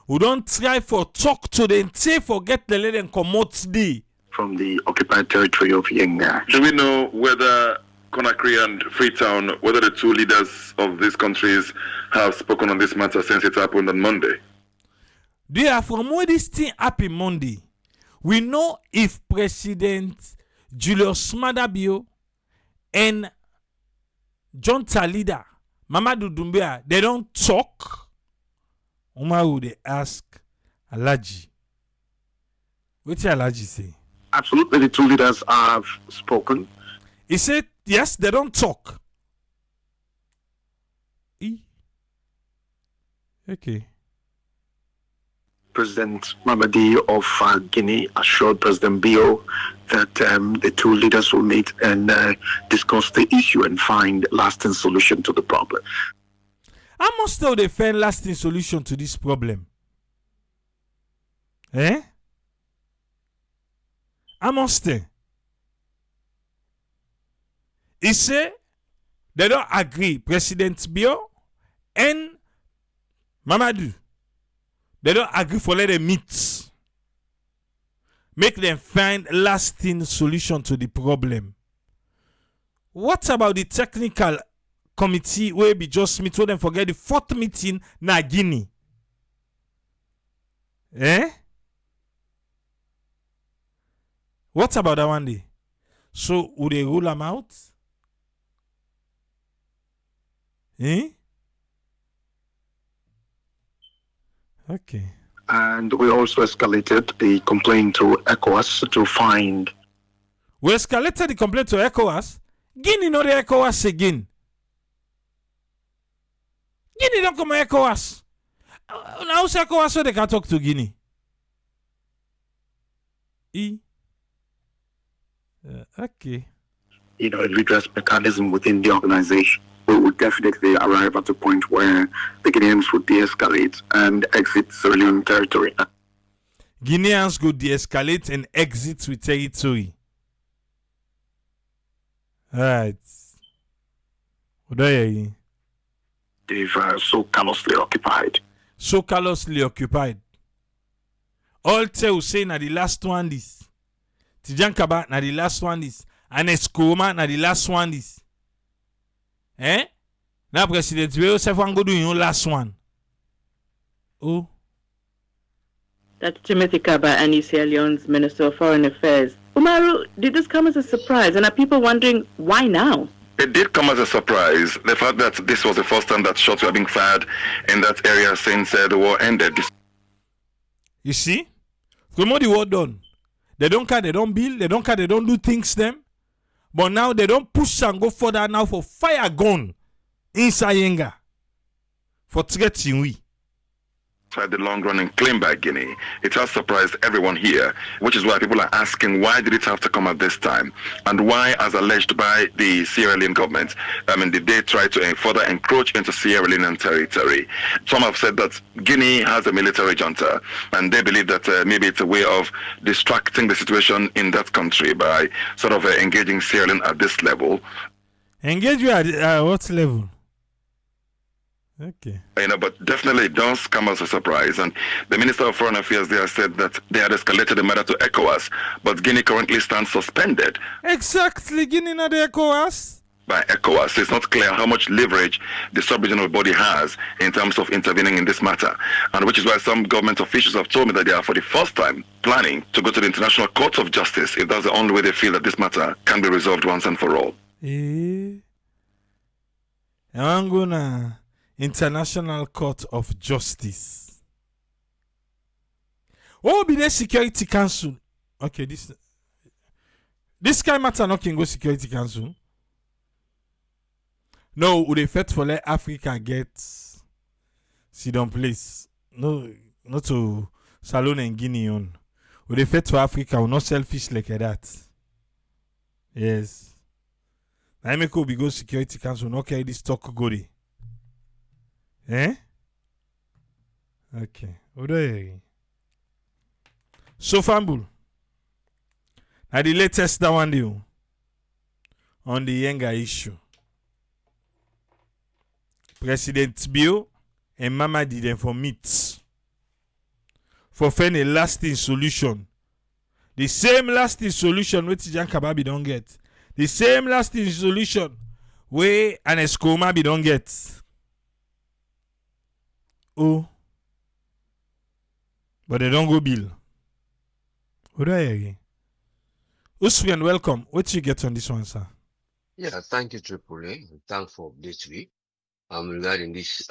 We don't try for talk to them, say forget the let them come out today. From the occupied territory of Yenga. Do we know whether Conakry and Freetown, whether the two leaders of these countries have spoken on this matter since it happened on Monday? They are from where this thing happened Monday. We know if President Julius Madabio and John Talida, Mamady Doumbouya, they don't talk. Umaru, they ask Alaji. What did Alaji say? Absolutely, the two leaders have spoken. He said, yes, they don't talk. Okay. President Mamady of Guinea assured President Bio that the two leaders will meet and discuss the issue and find a lasting solution to the problem. How much do they find lasting solution to this problem? Eh? How much they? He say they don't agree. President Bio and Mamady, they don't agree for let them meet. Make them find lasting solution to the problem. What about the technical committee where we just meet with them forget the fourth meeting na Guinea? Eh? What about that one day? So would they rule them out? Eh? Okay. And we also escalated the complaint to ECOWAS to find... We escalated the complaint to ECOWAS? Guinea not the ECOWAS again. Guinea don't come to ECOWAS. Now ECOWAS so they can talk to Guinea. Okay. A redress mechanism within the organization. We would definitely arrive at a point where the Guineans would de-escalate and exit Sierra Leone territory. Guineans go de-escalate and exit with territory. Right. What are you? They've so callously occupied. So callously occupied. All tell say na the last one this. Tijan Kaba na the last one this. And Eskoma na the last one this. Eh? Now President Bio Sefan go do your last one. Oh. That's Timothy Kaba and Sierra Leone's Minister of Foreign Affairs. Umaru, did this come as a surprise? And are people wondering why now? It did come as a surprise. The fact that this was the first time that shots were being fired in that area since the war ended. You see? From all the war done. They don't care, they don't build, they don't care, they don't do things them. But now they don't push and go further now for fire gun inside Yenga. For threatening we. the long-running claim by Guinea. It has surprised everyone here, which is why people are asking why did it have to come at this time, and why, as alleged by the Sierra Leone government, did they try to further encroach into Sierra Leonean territory. Some have said that Guinea has a military junta, and they believe that maybe it's a way of distracting the situation in that country by sort of engaging Sierra Leone at this level. Engage you at what level? Okay. But definitely it does come as a surprise. And the Minister of Foreign Affairs there said that they had escalated the matter to ECOWAS, but Guinea currently stands suspended. Exactly, Guinea not the ECOWAS. By ECOWAS. It's not clear how much leverage the sub-regional body has in terms of intervening in this matter. And which is why some government officials have told me that they are for the first time planning to go to the International Court of Justice if that's the only way they feel that this matter can be resolved once and for all. I'm gonna International Court of Justice. Oh, be the Security Council. Okay, this kind of matter not can go Security Council. No, would they fight for let Africa get sit down place? No, not to Salon and Guinean. Would they fight for Africa? We're not selfish like that. Yes. I make we go Security Council. No carry this talk go there. Eh? Okay. Odo So Fambul. Now the latest that one do on the Yenga issue. President Bio and Mamady them for meet for find a lasting solution. The same lasting solution which Jan Kababi don't get. The same lasting solution where an Escomabi don't get. Oh, but they don't go bill. What do I hear? Usman, welcome. What you get on this one, sir? Yeah, thank you, Triple A. Thanks for this week. Regarding this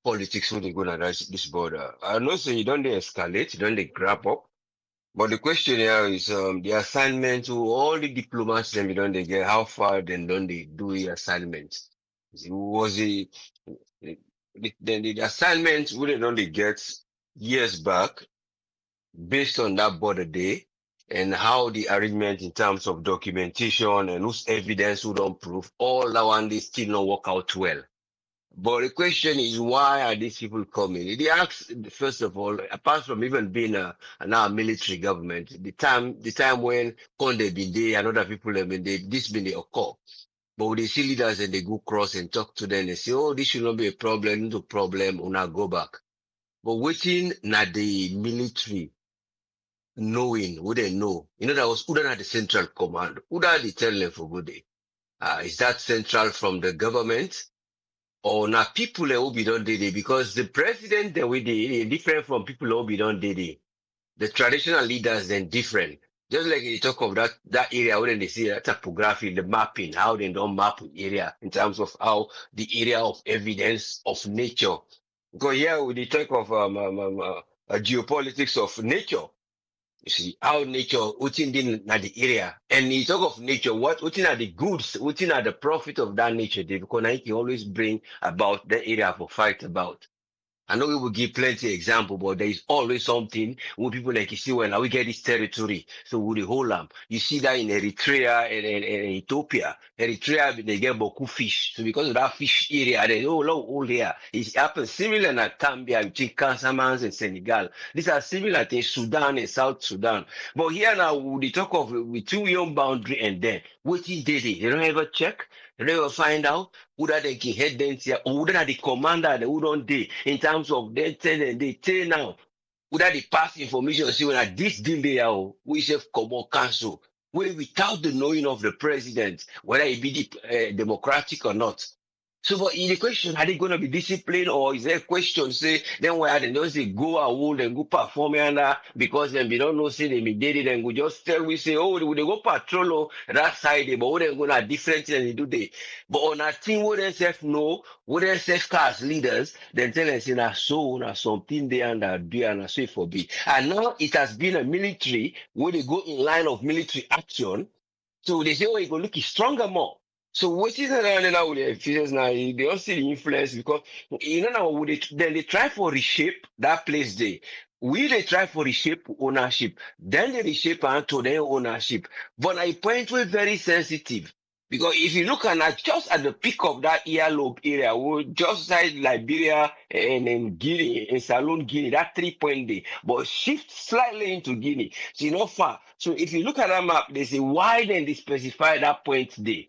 politics, who they gonna rise this border. I know so you don't they escalate, you don't they grab up. But the question here is the assignment to all the diplomats them you don't they get how far then don't they do the assignment? Was the assignment we didn't only get years back based on that border day and how the arrangement in terms of documentation and whose evidence who don't prove all that one they still not work out well. But the question is, why are these people coming? They ask, first of all, apart from even being now a military government, the time when Conde been there and other people have been there, this been the occur. But when they see leaders and they go cross and talk to them, they say, oh, this should not be a problem, no problem, we'll not go back. But waiting na the military knowing, who they know, that was who had the central command, who had the tell them for good day. Is that central from the government? Or na people who be done did it, because the president that we did different from people who be done did it. The traditional leaders then different. Just like you talk of that area when they see that topography, the mapping, how they don't map the area in terms of how the area of evidence of nature. Because here we talk of geopolitics of nature. You see how nature, within the area, and you talk of nature, within are the goods, within are the profit of that nature, because I can always bring about the area for fight about. I know we will give plenty of example, but there is always something when people like you see, well, now we get this territory, so we the whole them. You see that in Eritrea and Ethiopia. Eritrea, they get beaucoup fish. So because of that fish area, they all here. It happens similar in Gambia, between Casamance and Senegal. These are similar to Sudan and South Sudan. But here now, we talk of with 2 young boundary and then, what is they? They don't ever check. They never find out who that they can head them here, or who that the commander who don't they in terms of they tell now who that the pass information see when this deal they are we have common council without the knowing of the president whether it be the democratic or not. So but in the question, are they going to be disciplined, or is there a question say then why they don't say go hold and go perform and because then we don't know say they did it and we just tell we say oh they go patrol that side but what they gonna different than they do they. But on a team what they self know, what they self cast leaders, then tell us in a so na something they and do and so for be. And now it has been a military where they go in line of military action. So they say, oh, you go look stronger more. So what is around now with the officials now? They don't see the influence because now then they try for reshape that place there. We they try for reshape ownership. Then they reshape to their ownership. But I point to it very sensitive. Because if you look just at the peak of that earlobe area, just like Liberia and in Guinea, in Salon Guinea, that 3 point day, but shift slightly into Guinea. So not far. So if you look at that map, they say why then they specify that point there.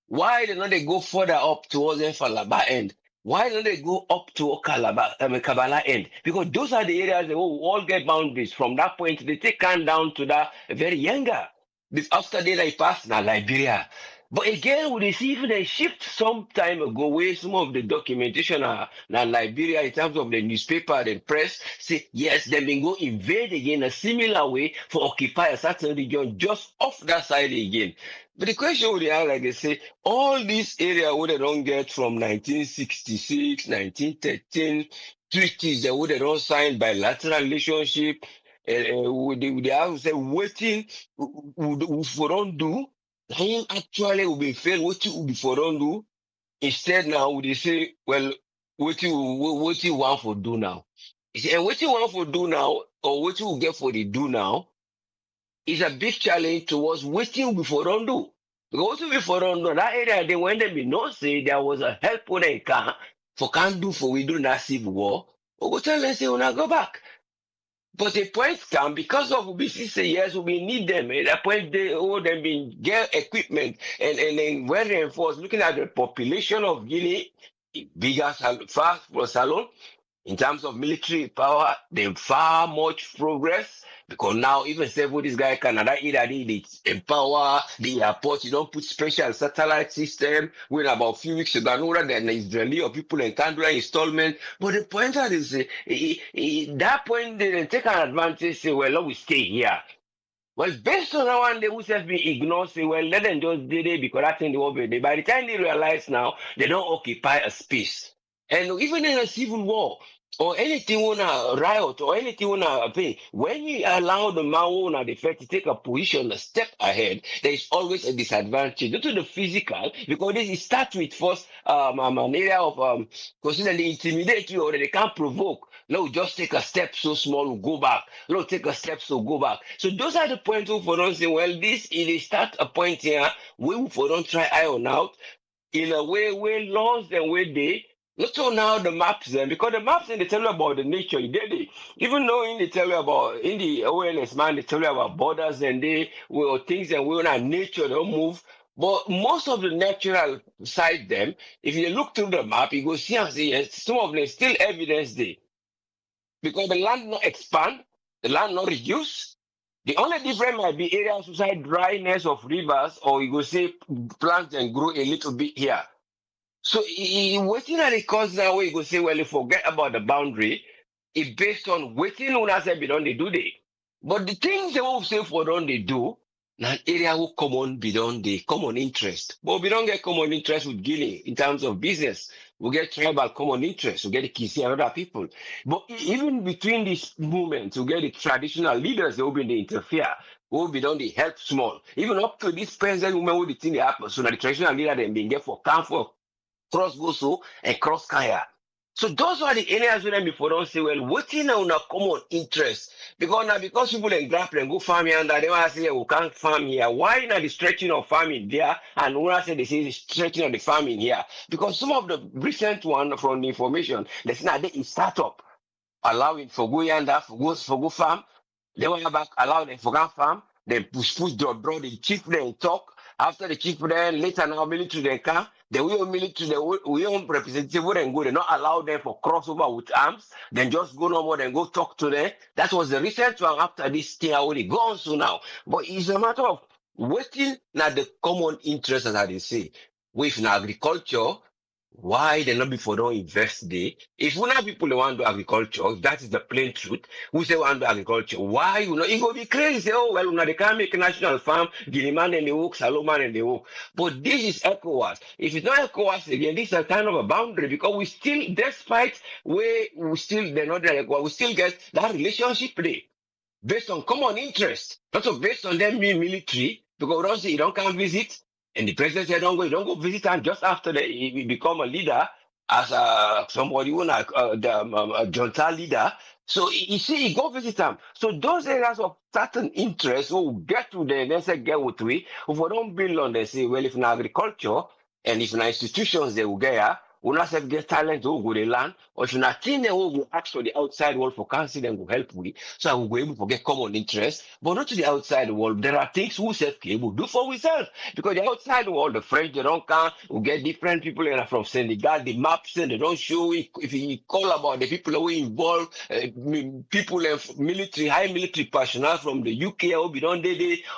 Why don't they go further up towards Falaba end? Why don't they go up to Kabbalah end? Because those are the areas that will all get boundaries. From that point, they take on down to that very Yenga. This after they pass now Liberia. But again, we see even a shift some time ago where some of the documentation now Liberia in terms of the newspaper and press say yes, they been go invade again a similar way for occupy a certain region just off that side again. But the question would be, like I say, all these areas would they don't get from 1966, 1913 treaties that would they don't sign bilateral relationship, would they have to say waiting would for don't do, him actually will be fail what you would for don't do. Instead now would they say, well, what you want for do now? You say, and what you want for do now, or what you will get for the do now, is a big challenge towards waiting before don't do. Because what before don't do, that area they when they be not say there was a help when they can do for we do that civil war, or go tell them say when I go back. But the point come because of BC say yes, we need them. At that point they all them been get equipment and then well reinforced. Looking at the population of Guinea, bigger fast for Salon, in terms of military power, they far much progress because now even say for this guy Canada either they empower the airport, you don't put special satellite system. When about a few weeks ago, know that the Israeli or people in Canada installment. But the point is, that point they didn't take an advantage. Say, well, let we stay here. Well, based on that one, they would have been ignored, say, well, let them just did it because that's in the over there. By the time they realize now, they don't occupy a space. And even in a civil war, or anything wanna riot, or anything wanna pay, when you allow the man wanna defect to take a position a step ahead, there is always a disadvantage due to the physical, because this is start with first an area of consider they intimidate you or they can't provoke. No, just take a step so small, we'll go back. No, take a step, so go back. So those are the points who for us say, well, this is a start a point here. We for don't try iron out in a way where laws and where they not so now the maps then because the maps and they tell you about the nature you did it. Even though in they tell you about in the awareness man they tell you about borders and they will things and we on nature don't move. But most of the natural side them, if you look through the map, you go see and see yes, some of them still evidence there. Because the land not expand, the land not reduce. The only difference might be areas beside dryness of rivers, or you go say plants and grow a little bit here. So waiting at the cause now where you go say, well, you forget about the boundary, it's based on waiting on us be done they do they. But the things they won't say for done they do, now area will common be done the common interest. But we don't get common interest with Guinea in terms of business. We get tribal common interest, we get the Kisi and other people. But even between these movements, we get the traditional leaders that will be the interfere. Will be done the help small. Even up to this present woman will the thing they happen. So now the traditional leader then been get for comfort cross Goso and cross Kaya. So those are the areas where them before don't say, well, what in a common interest? Because now because people in grapple and go farm here and they want to say we can't farm here. Why not the stretching of farming there? And when I say they say the stretching of the farming here? Because some of the recent one from the information, they say now they is startup allowing for go yonder, for go farm. They want back allow them for go farm. Then push draw the chief then talk. After the chief then later now military then come. The way military, the way representative wouldn't go, they not allow them for crossover with arms, then just go no more, then go talk to them. That was the recent one after this thing already gone so now. But it's a matter of waiting now the common interest as I say. With agriculture, why they not before don't invest there? If we not people who want to do agriculture, if that is the plain truth, we say we want to do agriculture. Why you know it go be crazy? Say, oh well, now they can't make a national farm, Guinean and the work, Salomon and the work. But this is ECOWAS. If it's not ECOWAS again, this is a kind of a boundary because we still, despite where we still they're not there, we still get that relationship there based on common interest, not so based on them being military because we don't say you don't come visit. And the president said, don't go visit him just after he become a leader as somebody who a junta leader. So you see, he go visit him. So those areas of certain interest will get to the let's say get with we. If we don't build on, they say, well, if in agriculture and if in institutions they will get here, we not have get talent who go the land, or if not thing they will ask for the outside world for council then will help we. So I will be able to get common interest, but not to the outside world. There are things we self able do for ourselves. Because the outside world, the French, they don't come, we get different people that are from Senegal, the maps and they don't show it. If you call about the people who involved, people military, high military personnel from the UK, who be done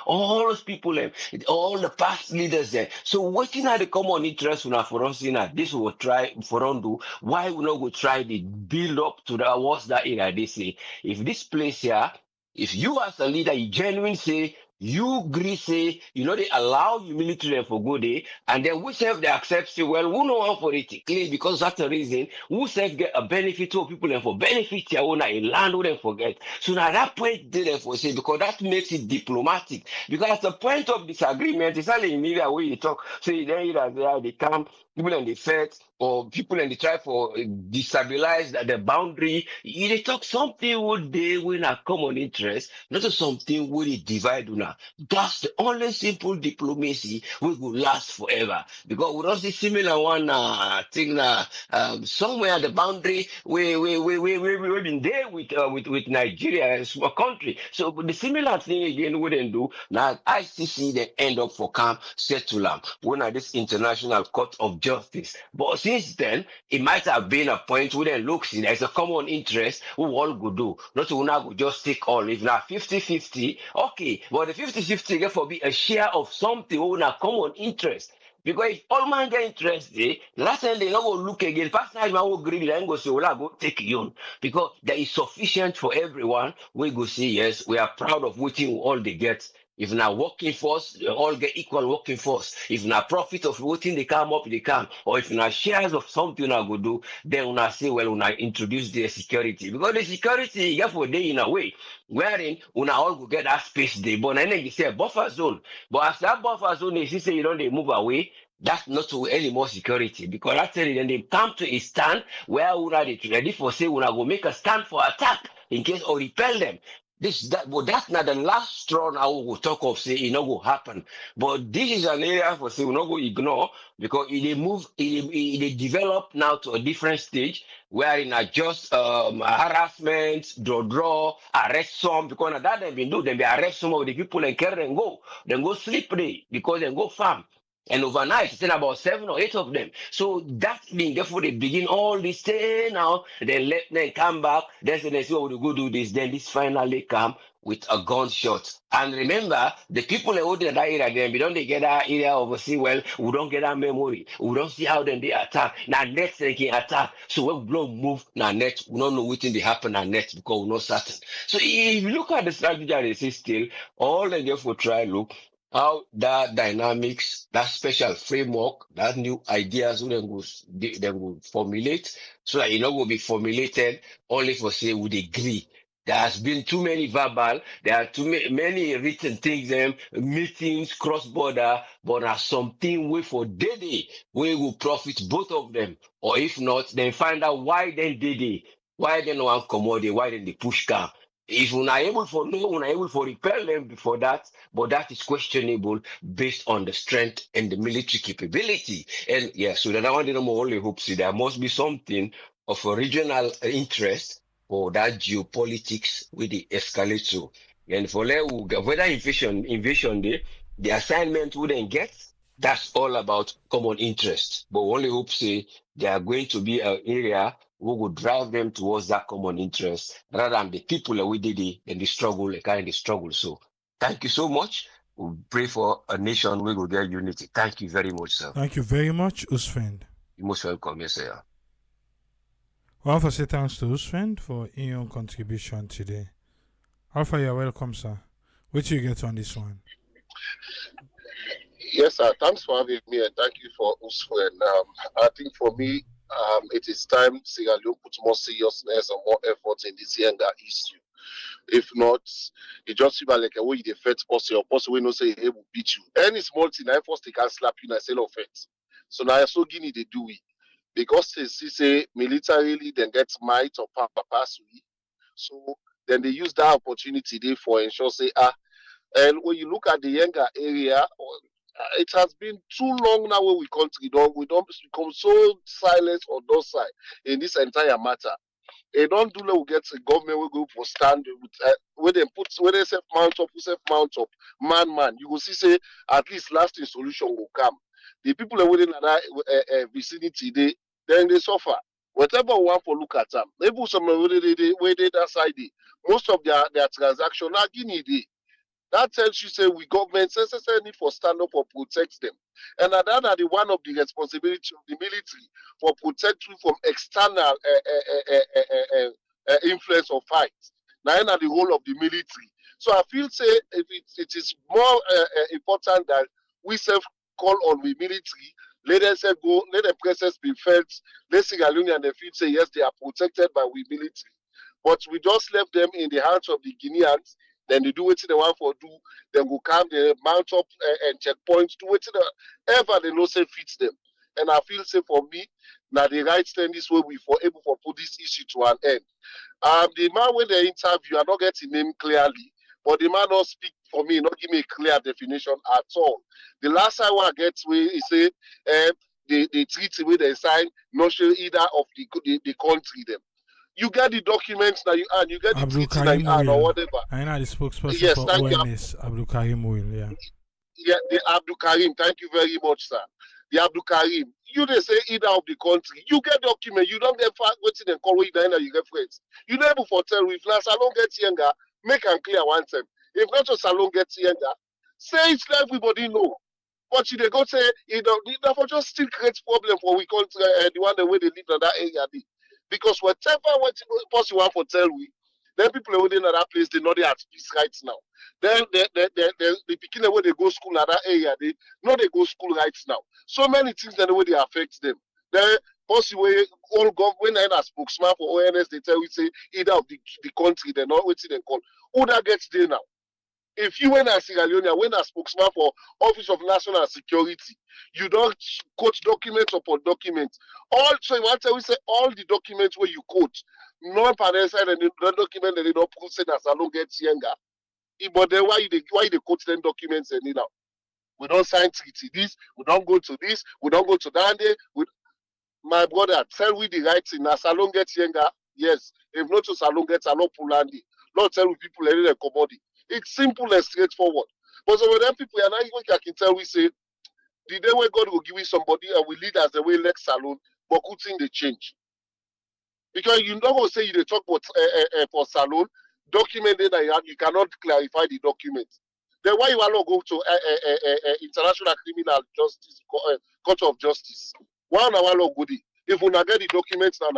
all those people, all the past leaders there. So waiting at the common interest for us in this will try for us do. Why we not go try the build up to the what's that area they say. If this place here, if you as a leader, you genuinely say, you agree, say, they allow you military for good day, and then we self they accept, say, well, we know one for it clear because that's the reason we self get a benefit to people and for benefit your own a land we don't forget. So now that point they for say because that makes it diplomatic. Because at the point of disagreement, it's only in media where you talk, say then they come, people in the Fed or people in the tribe for destabilize the boundary. They talk something would they win a common interest, not something would it divide una. That's the only simple diplomacy we will last forever. Because we don't see similar one thing somewhere at the boundary we been there with Nigeria, a small country. So the similar thing again wouldn't do. Now ICC they end up for camp settle them when at this international court of justice. But since then, it might have been a point where they look see there's a common interest we all go do. Not to now go just take all. If now 50-50, okay, but the 50-50 get for be a share of something on a common interest. Because if all man get interested, last time they not go look again. First time man will agree, then go say, well, I go take you. Because there is sufficient for everyone. We go say, yes, we are proud of what all they get. If not working force, they all get equal working force. If not profit of voting, they come up, they come. Or if not shares of something I go do, then when I say, well, when I introduce the security. Because the security, you have for day in a way, wherein when I all go get that space day. But then you say a buffer zone. But as that buffer zone, they say, you don't they move away. That's not to any more security because actually then they come to a stand where we are ready for say we are going to make a stand for attack in case or repel them. But that's not the last straw now we will talk of say it not go happen. But this is an area for say we not go ignore because it develop now to a different stage where in not just harassment, draw, arrest some because now that they been do, then they arrest some of the people and carry them go. Then go sleep day because then go farm. And overnight, it's about 7 or 8 of them. So that means therefore they begin all this stay now, then let them come back, then say, oh, we go do this, then this finally come with a gunshot. And remember, the people that hold in that area, then we don't they get that area oversee, well, we don't get that memory. We don't see how then they attack. Now next they can attack. So when we don't move, now next, we don't know what they happen now next because we're not certain. So if you look at the strategy they say still, all they therefore try look, how that dynamics, that special framework, that new ideas they will formulate, so that will be formulated only for say would agree. There has been too many verbal, there are many written things, meetings, cross-border, but there's something way for day we will profit both of them. Or if not, then find out why then why they no one commodity, why then they push car. If we're not able for no, we're not able for repel them before that, but that is questionable based on the strength and the military capability. And yeah, so that I want to know only hope see there must be something of a regional interest for that geopolitics with the escalate. And for whether invasion day, the assignment wouldn't get. That's all about common interest. But only hope say there are going to be an area who will drive them towards that common interest rather than the people that we did it and the struggle, the kind of struggle. So thank you so much. We pray for a nation we will get unity. Thank you very much, sir. Thank you very much, Usfend. You're most welcome, yes, sir. I want to say thanks to Usfend for your contribution today. Alpha, you're welcome, sir. What you get on this one? Yes, sir. Thanks for having me and thank you for Usfend. I think for me, it is time Sierra Leone put more seriousness and more effort in this Yenga issue. If not, it just feel like a way they fight person or person we no say he will beat you. Any small thing, I first they can slap you and say no offense. So now so Guinea they do it. Because they see say militarily then get might or power pass we. So then they use that opportunity there for ensure say and when you look at the Yenga area, it has been too long now where we don't become so silent or docile in this entire matter. They don't do no get a government will go for stand with where they put where they self mount up, man. You will see say at least lasting solution will come. The people are within that vicinity then they suffer. Whatever we want for look at them, maybe some where they that side most of their transaction are Guinea that tells you say we government necessarily for stand up or protect them. And that are the one of the responsibility of the military for protect you from external influence or fights. Now are the role of the military. So I feel say if it is more important that we self call on the military, let them say go, let the presence be felt, let Sierra Leone and the field say yes, they are protected by we military. But we just left them in the hands of the Guineans. Then they do what they want for do. Then go come, they mount up and checkpoints, do what ever they know say fits them. And I feel say for me, now the right stand this way we for able for put this issue to an end. The man when they interview, I not get his name clearly, but the man not speak for me, not give me a clear definition at all. The last time I get where he say the treaty where they sign not show either of the country them. You get the documents now you and you get the Abdul treaty now you Karim and or Will. whatever. I know the spokesperson Yes, for thank you. ONS, Abdul Karim Will, yeah. Yeah, the Abdul Karim. Thank you very much, sir. The Abdul Karim. You they say either of the country. You get document. You don't get waiting and call you you get friends. You never for tell if now Salon gets younger, make and clear one time. If not your Salon gets younger, say it let everybody know. But you they go say for just still creates problem for we country the one the way they live in that area. Because whatever what person want for tell we, then people within that place they know they at peace right now. Then the beginning where they go school at that area, they know they go school right now. So many things that the way they affect them. Then possibly all government and a spokesman for ONS they tell you say either of the country they're not waiting and call. Who that gets there now? If you went as Sierra Leone, when a spokesman for Office of National Security, you don't quote documents upon documents. Also, you want to say all the documents where you quote, non-parent and the document that they don't put say that Salon gets Yenga. But then why they quote them documents and now? We don't sign treaty this, we don't go to this, we don't go to Dande. My brother, tell we the right thing. Now Salon gets Yenga, yes. If not to Salon gets Salon Pulandi. Not tell we people any commodity. It's simple and straightforward. But some of them people are not even I can tell we say the day where God will give you somebody and we lead as the way Lex Salon, but good thing they change. Because you don't go say you they talk about for Salon, documented that you cannot clarify the document. Then why you want to go to International Criminal Justice Court of Justice? Why not want to go there? If we not get the documents now,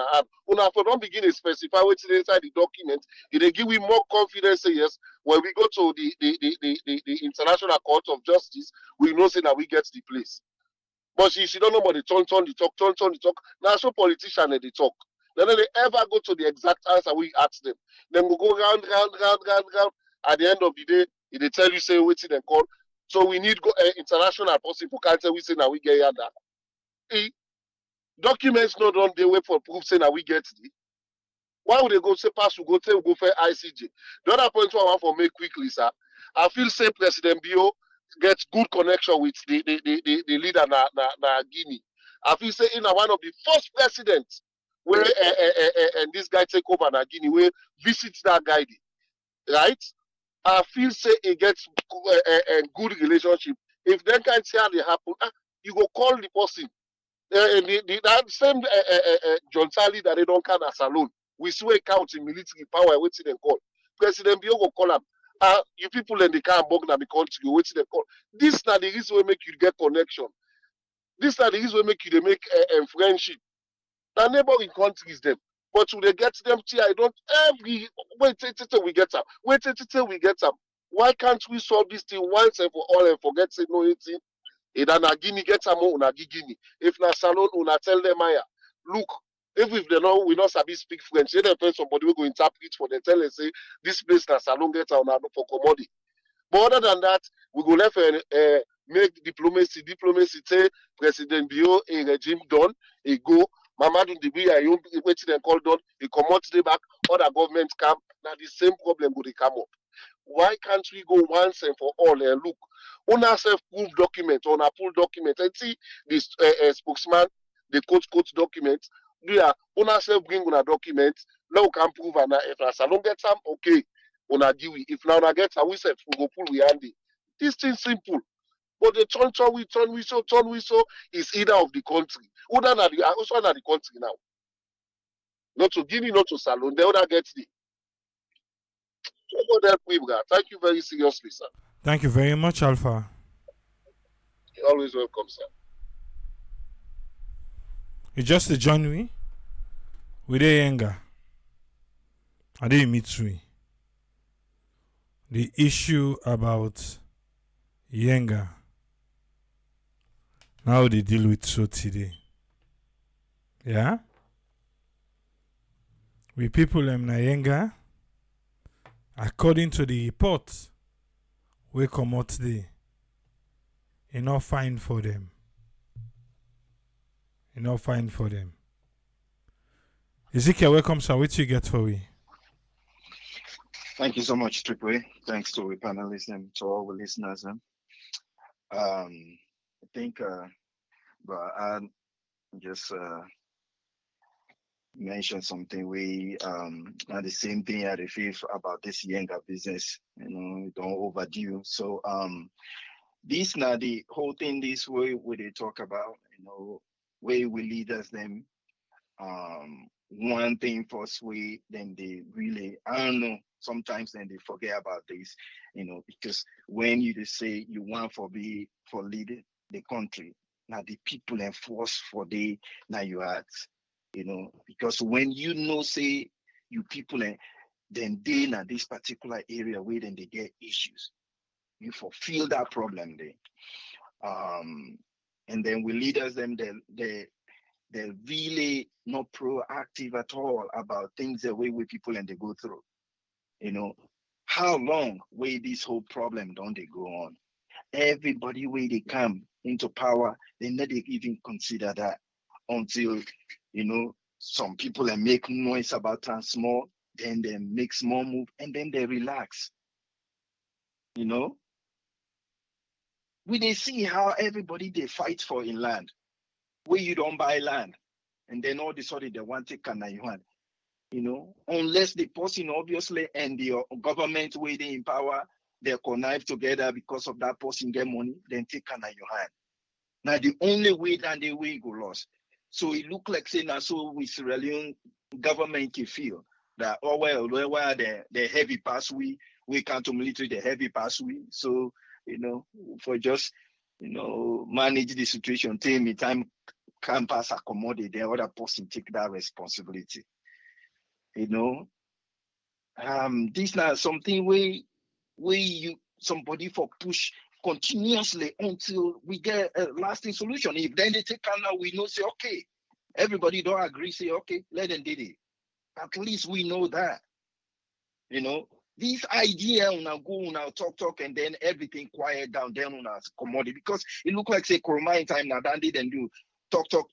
we don't begin to specify what's inside the document. It they give you more confidence. Say yes, when we go to the International Court of Justice, we know say that we get the place. But she don't know about the turn the talk. Now so politician they talk. Then they ever go to the exact answer we ask them. Then we go round. At the end of the day, they tell you say waiting and call. So we need go international possible can't say we say now we get here. Documents not on the way for proof saying that we get the. Why would they go say pass we go for ICJ? The other point I want to make quickly, sir. I feel say President Bio gets good connection with the leader na Guinea. I feel say in one of the first presidents where and this guy take over na Guinea, where visits that guy, right? I feel say it gets a good relationship. If that can't see how they happen, you go call the person. That same John Sally that they don't count as alone. We swear count in military power, waiting and call. President Bio go call him. You people in the car bug na the country, waiting and call. This na the reason will make you get connection. This na the reason will make you they make friendship. Now neighboring countries them. But when they get them, I don't every wait till we get them. Wait till we get them. Why can't we solve this thing once and for all and forget say no anything? If na Guinea get some una Guinea. If na Salon una tell them look, If they know we not sabi speak French, they find somebody will go interpret for them, tell them say this place na salon get on for commodity. But other than that, we go left make diplomacy. Diplomacy say President Bio a regime done, a go. Mamady Doumbouya, a waiting and call done, a commodity back, other government come. Now the same problem go they come up. Why can't we go once and for all and look? Una self proof document, on a full document, and see this spokesman, the quote document. Yeah, una self bring una document. Now we can prove and if a salon get some, okay, una deal with. If now una get some, we say we go pull we handy. This thing simple. But the turn we so is either of the country. Other than the also not the country now. Not to Guinea, not to Salon. The other gets the. Thank you very seriously, sir. Thank you very much, Alpha. You're always welcome, sir. You just join me with a Yenga. I didn't meet you. The issue about Yenga. How they deal with so today. Yeah? We people in Yenga, according to the report, we come out today. Enough fine for them. Enough fine for them. Ezekiel, welcome, sir. What you get for we? Thank you so much, Triple. Thanks to the panelists and to all the listeners. I think, but I just mentioned something. We are the same thing at the fifth about this Yenga business. Don't overdue. So this now the whole thing this way where they talk about, where we leaders them. One thing first way, then they really, I don't know, sometimes then they forget about this, because when you just say you want for lead the country, now the people enforce for the now you act, because when say you people then they in this particular area where then they get issues, you fulfill that problem there. And then we leaders them they're really not proactive at all about things the way people and they go through. How long will this whole problem don't they go on? Everybody where they come into power, they never even consider that until some people make noise about time small, then they make small move and then they relax. We they see how everybody they fight for in land. Where you don't buy land, and then all this sudden they want to take Yuan, unless the person obviously and the government where they in power, they connive together because of that person get money, then take Yuan. Now the only way that the way go lost. So it look like saying now so with Sierra Leone government can feel that where the heavy pass we can't to military the heavy pass we. So for just manage the situation, take me time campus accommodate the other person take that responsibility. This now something where you somebody for push continuously until we get a lasting solution. If then they take now we know say okay, everybody don't agree, say okay, let them do it. At least we know that. This idea now go now talk and then everything quiet down then on us commodity because it look like say Kurma in time now that they then do talk,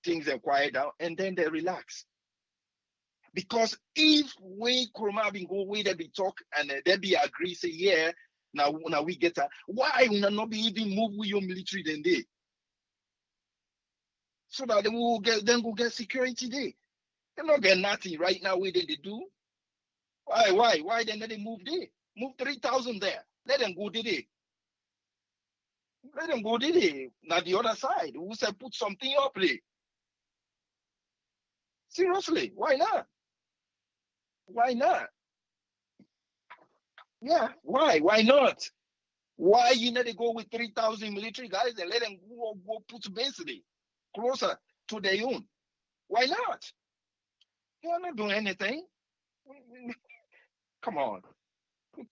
things are quiet down, and then they relax. Because if we Kurma been go where they be talk and they be agree, say, yeah, now we get that, why will not be even move with your military then they? So that they will go get security there. They not get nothing right now where they do. Why then they move there? Move 3,000 there. Let them go there. Let them go there. Now the other side, who said put something up there? Seriously, why not? Why not? Yeah, why? Why not? Why you need to go with 3,000 military guys and let them go put basically closer to their own? Why not? You're not doing anything. Come on.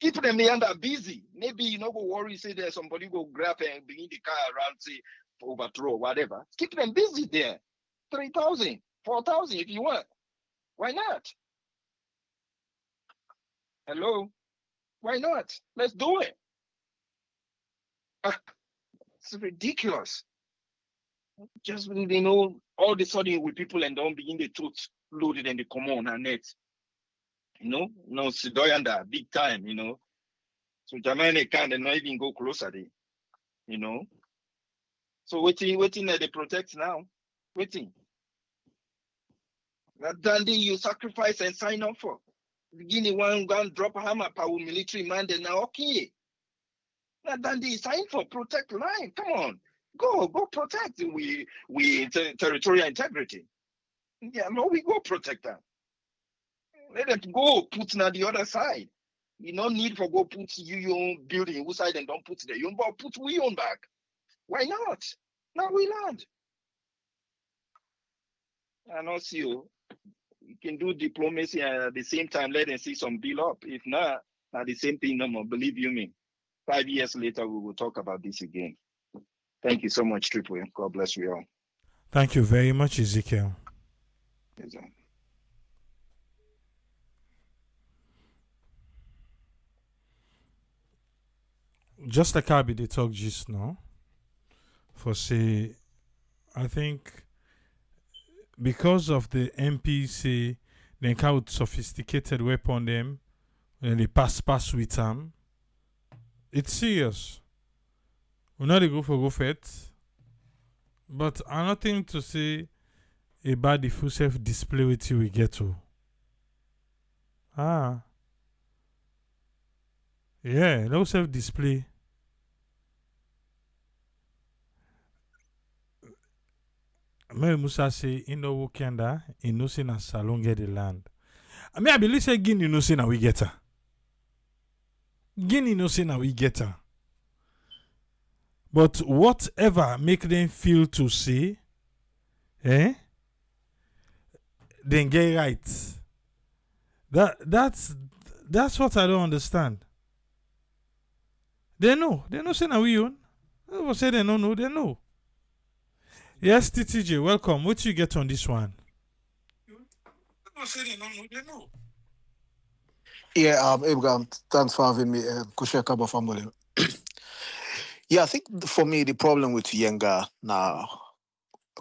Keep them under busy. Maybe go worry, say there's somebody go grab and bring the car around, say overthrow, whatever. Keep them busy there. 3,000. 4,000 if you want. Why not? Hello? Why not? Let's do it. It's ridiculous. Just, all of a sudden with people and don't begin the truth loaded and they come on our net. No, Sidoyanda, big time, So Jamaica can't not even go closer there, So waiting that they protect now. Waiting. That dandy you sacrifice and sign up for. Guinea one gun drop a hammer power military man, then now okay. That dandy sign for protect line. Come on. Go protect we territorial integrity. Yeah, no, we go protect them. Let them go put on the other side. You no need for go put your own building whose side and don't put there. You put we own back. Why not? Now we land. And also you can do diplomacy and at the same time let them see some bill up. If not, now the same thing no more. Believe you me. 5 years later we will talk about this again. Thank you so much, Triple. God bless you all. Thank you very much, Ezekiel. Yes, sir. Just like I be the talk just now, for say, I think because of the MPC, they count sophisticated weapon them, and they pass with them. It's serious. We're not a go for it, but I'm nothing to say about the full self display with you we get to. Yeah, no self display. Mary Musa say in the weekenda, in no say na salon get the land. I believe say Guinea no say na we get her. Guinea no say na we get her. But whatever make them feel to say, then get right. That's what I don't understand. They know say na we own. They say they don't know, they know. Yes, TTJ, welcome. What you get on this one? Yeah, Abraham, thanks for having me. Kusheka family. Yeah, I think for me, the problem with Yenga now,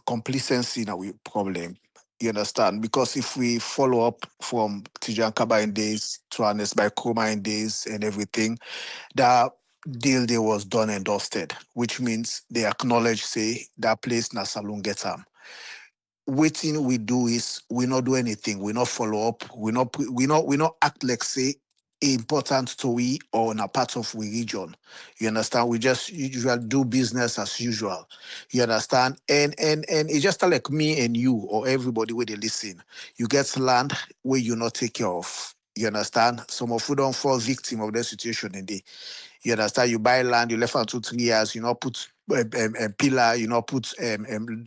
complacency now, we problem. You understand? Because if we follow up from Tijan Kabain days to Ernest by Kuma days and everything, that deal there was done and dusted, which means they acknowledge, say, that place na saloon get 'em. Waiting we do is we not do anything. We not follow up. We not act like say important to we or in a part of we region. You understand? We just usually do business as usual. You understand? And it's just like me and you or everybody where they listen. You get land where you not take care of. You understand? Some of you don't fall victim of that situation in the. You understand? You buy land, you left for 2 3 years, you know, put pillar, you know, put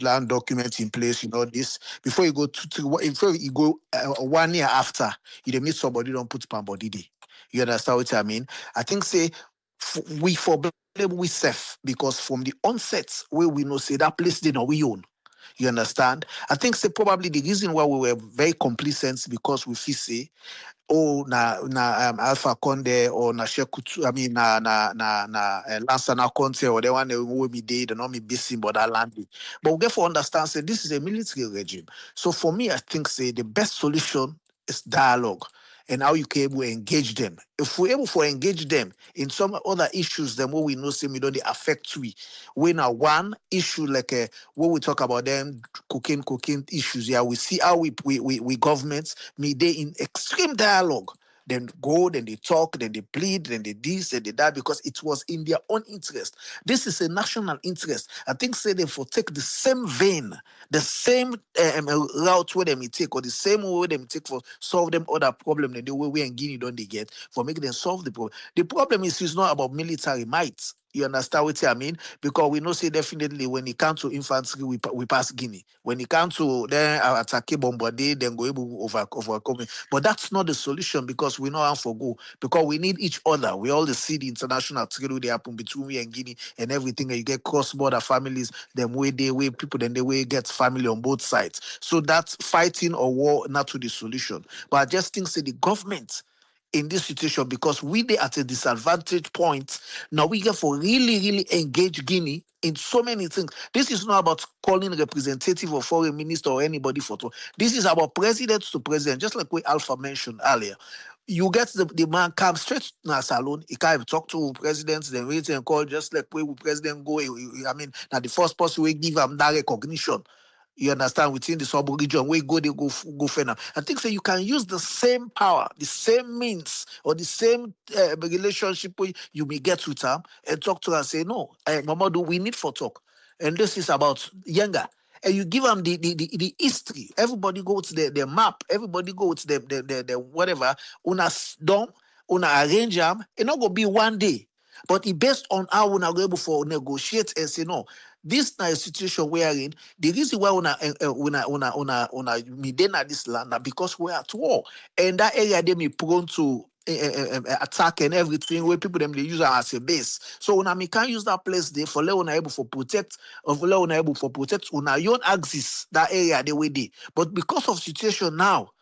land documents in place, you know, this before you go before you go 1 year after, you dey meet somebody, don't put body day. You understand what I mean? I think say we for blame we safe because from the onset where we know say that place they know we own. You understand? I think say probably the reason why we were very complacent because we feel say Alpha Conde or na Shekutu, I mean Lansana Conte or the one who will be dead and not me busy but that land. But we get to understand say this is a military regime. So for me, I think say the best solution is dialogue and how you can able to engage them. If we're able to engage them in some other issues, then what we know say we don't affect we. When a one issue like when we talk about them cocaine issues, yeah, we see how we governments may they in extreme dialogue. Then go, then they talk, then they plead, then they this, then they that, because it was in their own interest. This is a national interest. I think say they for take the same vein, the same route where they may take, or the same way they may take for solve them other problem than the way we in Guinea don't they get for making them solve the problem. The problem is it's not about military might. You understand what I mean? Because we know say definitely when it comes to infantry, we pass Guinea. When it comes to then attack Bombardé, then go able to overcome it. But that's not the solution because we know how to go. Because we need each other. We all see the international trade they happen between we and Guinea and everything. And you get cross-border families, them way people, then they way get family on both sides. So that's fighting or war not to the solution. But I just think say the government in this situation because we they at a disadvantage point. Now we get for really engage Guinea in so many things. This is not about calling representative or foreign minister or anybody for to. This is about president to president, just like we Alpha mentioned earlier. You get the man come straight to a salon, he can't talk to presidents, then wait and call just like where president go. I mean, now the first person we give him that recognition. You understand? Within the sub region, where go they go for now. I think so. You can use the same power, the same means, or the same relationship you may get with them and talk to her and say, no, Mamadou, we need for talk. And this is about Yenga. And you give them the history. Everybody go to the map. Everybody go to the whatever. Una done, una arrange them. It not gonna be one day. But it based on how we are able for negotiate and say no. This is a situation we are in. The reason why we at this land na because we are at war, and that area they be prone to attack and everything where people them they use it as a base. So when we can't use that place there for let able for protect of let able for protect una your axis that area the way they. But because of situation now.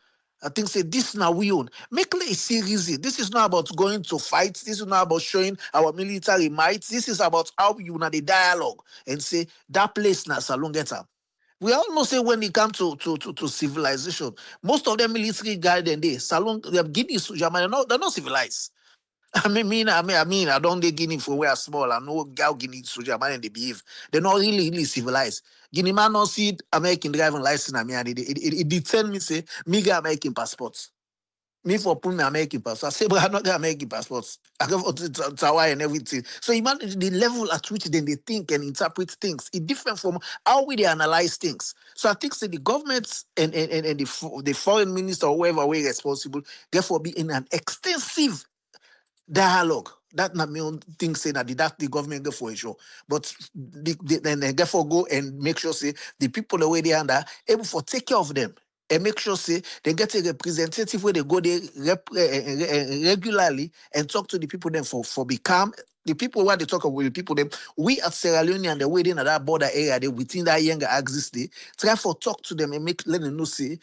I think say this now we own. Make it series. This is not about going to fight. This is not about showing our military might. This is about how you know the dialogue and say that place now salon get up. We all know say when it comes to civilization, most of them military guys and they salon they have Guinea Germany, they're not civilized. I don't they Guinea for where small. I know how Guinea soldier man and they behave. They're not really civilized. Guinea man not see American driving license. I mean, it determine me say me get American passports. Me for put my American passport. I say, but I not get American passports. I go to Hawaii and everything. So imagine the level at which then they think and interpret things. It's different from how we they analyze things. So I think say the government and the foreign minister or whoever we responsible, therefore be in an extensive dialogue. That not me own thing say that the government go for a show. But then they therefore go and make sure say the people the way they under able for take care of them. And make sure say they get a representative where they go there regularly and talk to the people then for become the people where they talk with the people them. We at Sierra Leone and the way in that border area they within that younger axis they try for talk to them and let them know say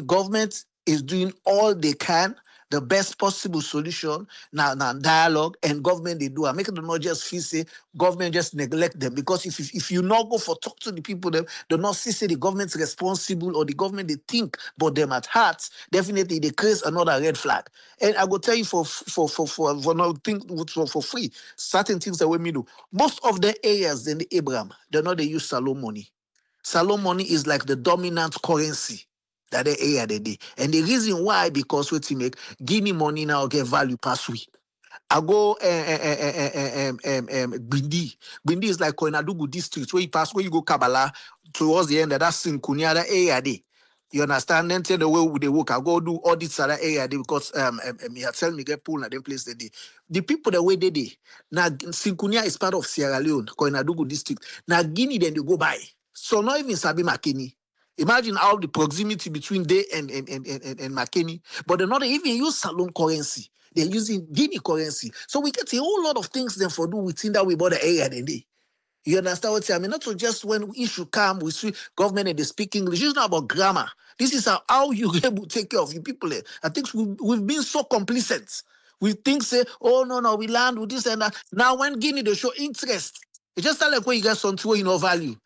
government is doing all they can the best possible solution now dialogue and government they do. I make them not just feel say government just neglect them because if you not go for talk to the people them, do not see say the government's responsible or the government they think but them at heart, definitely they create another red flag. And I go tell you for no think for free certain things that we me do. Most of the areas in the Abraham, they know they use Salon money. Salon money is like the dominant currency that they area they did. And the reason why, because what you make Guinea money now get value pass we. I go Bindi. Bindi is like Koinadugu district where you pass where you go Kabbalah towards the end of that Sinkunia that area there. You understand? Then tell the way they work. I go do audits at that area there because me tell me get pool at them place they did. The people the way they did. Now Sinkunia is part of Sierra Leone, Koinadugu district. Now Guinea then they go by. So not even Sabi Makeni. Imagine how the proximity between they and McKinney, but they're not even use Salon currency. They're using Guinea currency. So we get a whole lot of things then for do within that we bought the area then they. You understand what I mean? Not so just when issue come, we see government and they speak English. It's not about grammar. This is how you able to take care of your people. I think we've been so complacent. We think say, oh no, we land with this and that. Now when Guinea they show interest, it's just like when you get something where you know value.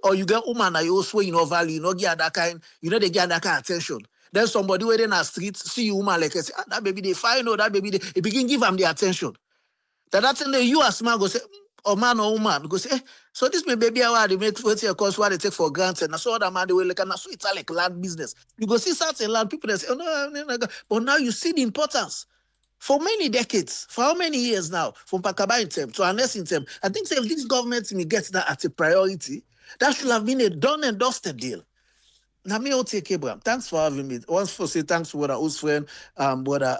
Or you get woman that you also you know value, you know get that kind, they get that kind of attention. Then somebody waiting in the street, see you woman like I say, that baby they fine, or that baby they begin give them the attention. That's thing you as man go say, or man or woman go say, so this may baby how they make what your course what they take for granted. And so other man they will like and so it's like land business. You go see certain land people that say, oh no, but now you see the importance. For many decades, for how many years now, from Pakaba in term to Anes in term, I think if this government may get that as a priority, that should have been a done and dusted deal. Now, me, I'll take Abraham. Thanks for having me. Once for say thanks to what our friend, brother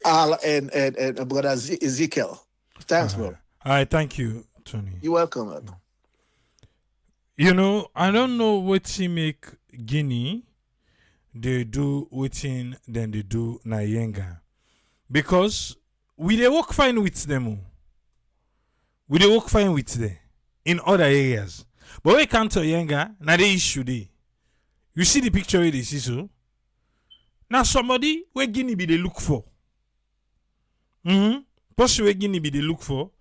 Al and brother Ezekiel. Thanks, bro. All right, thank you, Tony. You're welcome, man. You know, I don't know what he make Guinea they do within than they do na Yenga. Because we they work fine with them. We they work fine with them in other areas. But when it comes to Yenga, now the issue they. You see the picture where they see so? Now somebody where Guinea be they look for. Person where Guinea be they look for.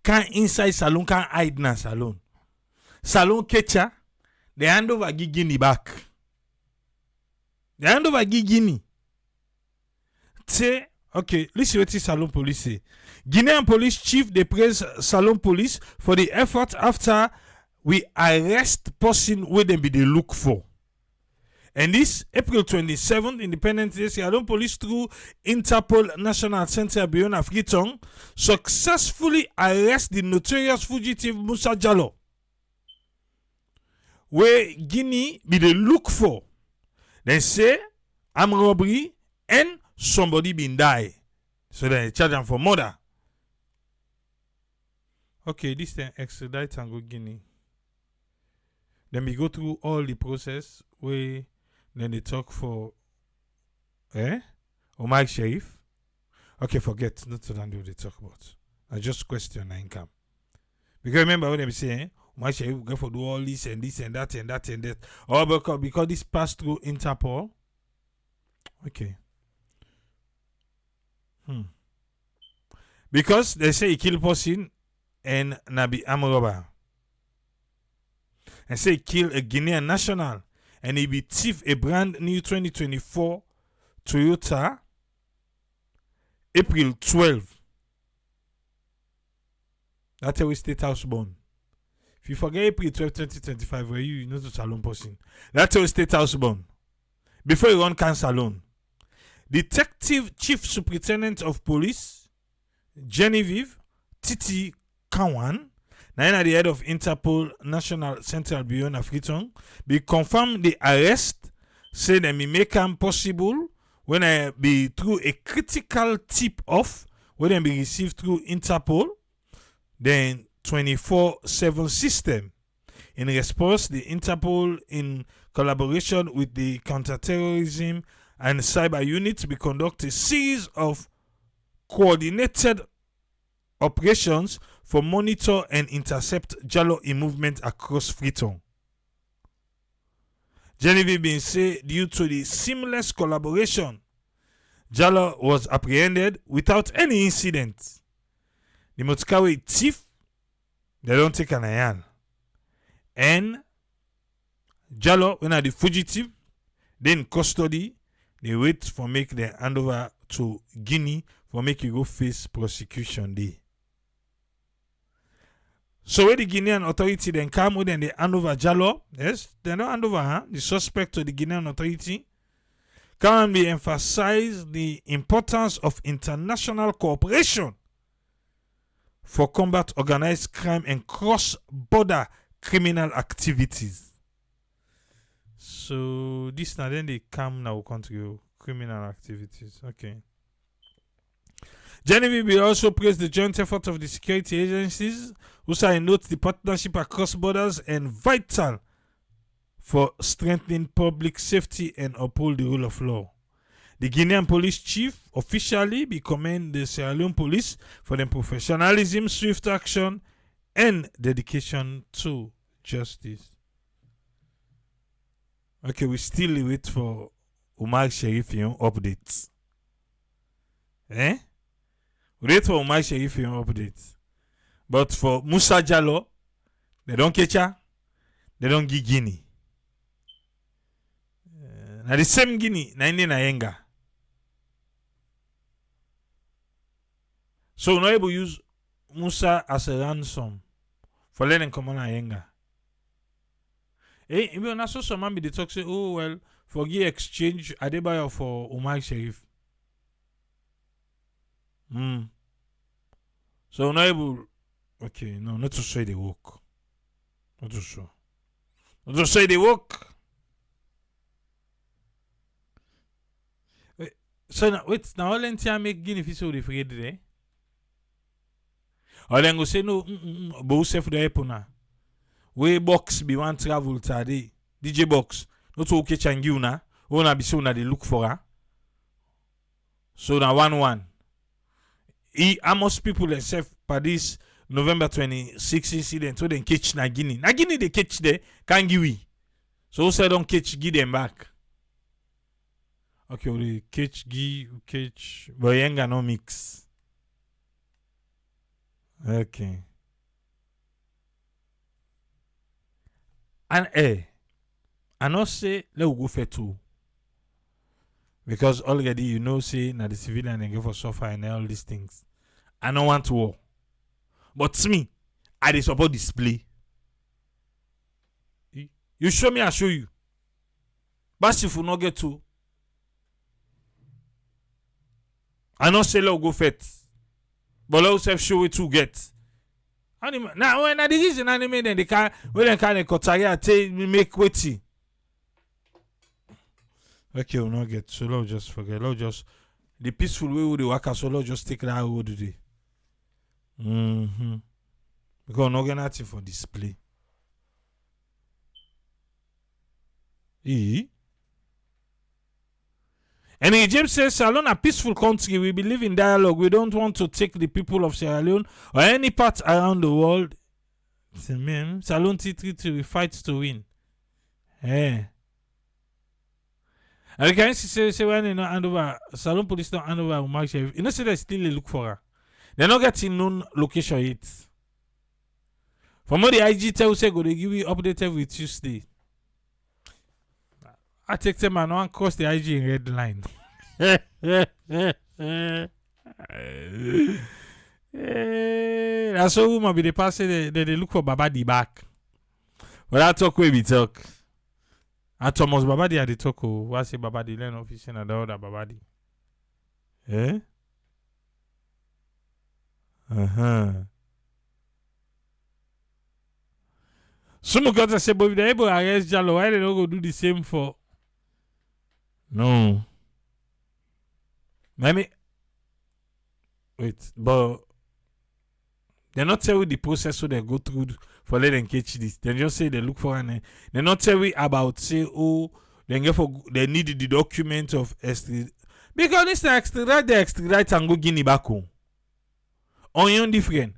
Can inside salon can hide na salon. Salon catcher, they hand over Guinea back. They hand over Guinea. Say, okay, listen what the Salon police say. Guinean police chief they praise Salon police for the effort after we arrest person where them be they look for. And this April 27th, Independence Day, Salon police through Interpol National Center beyond Afriton successfully arrest the notorious fugitive Musa Jallo. Where Guinea be they look for. They say armed robbery and somebody been die. So they charge them for murder. Okay, this then extradite and go Guinea. Then we go through all the process where then they talk for Omar Sharif. Okay, forget not to do they talk about. I just question the income. Because remember what they say, Omar Sharif go for do all this and this and that and that and that. All because this passed through Interpol. Okay. Because they say he kill person and Nabi Amroba. And say he kill a Guinean national and he be thief a brand new 2024 Toyota April 12. That's how we state house born. If you forget April 12, 2025, where you know the salon person. That's how we state house born. Before you run can salon. Detective Chief Superintendent of Police Genevieve Titi Kawan, now at the head of Interpol National Central Beyond Afriton, be confirmed the arrest, say that me make them possible when I be through a critical tip off, when they be received through Interpol, then 24/7 system. In response, the Interpol, in collaboration with the counterterrorism and cyber units, we conduct a series of coordinated operations for monitor and intercept Jallo in movement across Freetown. Genevieve being said due to the seamless collaboration, Jallo was apprehended without any incident. The Motikawe thief, they don't take an iron. And Jallo, when are the fugitive, then in custody, they wait for make their handover to Guinea for make you go face prosecution day. So when the Guinean authority then come with and they hand over Jallo, yes, they don't hand over the suspect to the Guinean authority. Can be emphasize the importance of international cooperation for combat organized crime and cross-border criminal activities. So this now then they come now country criminal activities. Okay. Genevieve will also praise the joint effort of the security agencies, who say note the partnership across borders and vital for strengthening public safety and uphold the rule of law. The Guinean police chief officially be commend the Sierra Leone police for their professionalism, swift action, and dedication to justice. Okay, we still wait for Omar Sharif updates. We wait for Omar Sharif updates. But for Musa Jallo, they don't catch her, they don't give Guinea. Now the same Guinea, na Yenga. So we're not able to use Musa as a ransom for letting come on Yenga. Even I saw some man be the talk say, oh well, for the exchange Adebayo for Omar Sharif. So we're not able. Okay, no, not to say they work. Not to show. Not to say they work. So now wait, now all entire make Guinea fish so they forget today. Or then go say no, but who safe the epona? We box be one travel today. DJ box. Not to okay changi una. Una be so na they look for her. So now 1-1. Almost people except for this November 26th incident so then catch na Guinea. Na Guinea they catch there, can't give we. So say don't catch, give them back. Okay, we catch, but Yenga no mix. Okay. And I not say let we go for two. Because already you know say na the civilian they go for suffer and all these things. I don't want war. But me, I dey support display. You show me, I show you. But if you not get to, I not say let go fet. But let us show it to get. Now when the reason anime then they can when they can kotari take make waiting. Okay, we'll not get so let's just forget. Let's just the peaceful way we work so let's just take that road today. Because no get nothing for display. And James says, Sierra Leone a peaceful country. We believe in dialogue. We don't want to take the people of Sierra Leone or any part around the world. Sierra Leone Treaty, we fight to win. And you can say when you know hand over Sierra Leone police don't hand over Umar Sheriff. You know say they still look for her. They're not getting known location yet. From what the IG tell say go they give you update every Tuesday. I take them and one cross the IG in red line. That's all woman be the person they look for Mamady back. But I talk where we talk. And Thomas Mamady at the talk. What say Mamady Leone official and the other Mamady? Eh? Some guys say, but if they're able to arrest Jallo, why they don't go do the same for? No. Maybe. Wait, but they not tell you the process so they go through for let them catch this. They just say they look for an. They not tell you about say they need the document of extradite because this extradite and go Guinea back home. Onion different.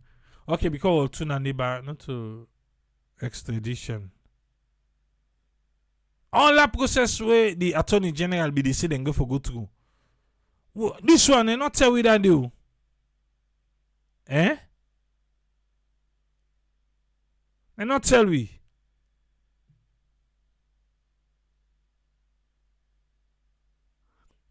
Okay, because two na neighbor not to extradition. All that process where the attorney general be they say then go through. This one they not tell we that do. Eh? They not tell we.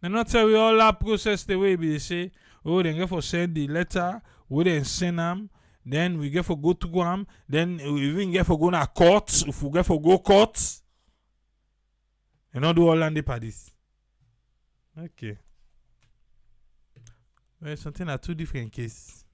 They not tell we all that process the way they say, oh, then go for send the letter, we then send them, then we get for go to Guam, then we even get for go to court, if we get for go court. You not do all on the parties. Okay. Well, something are two different cases.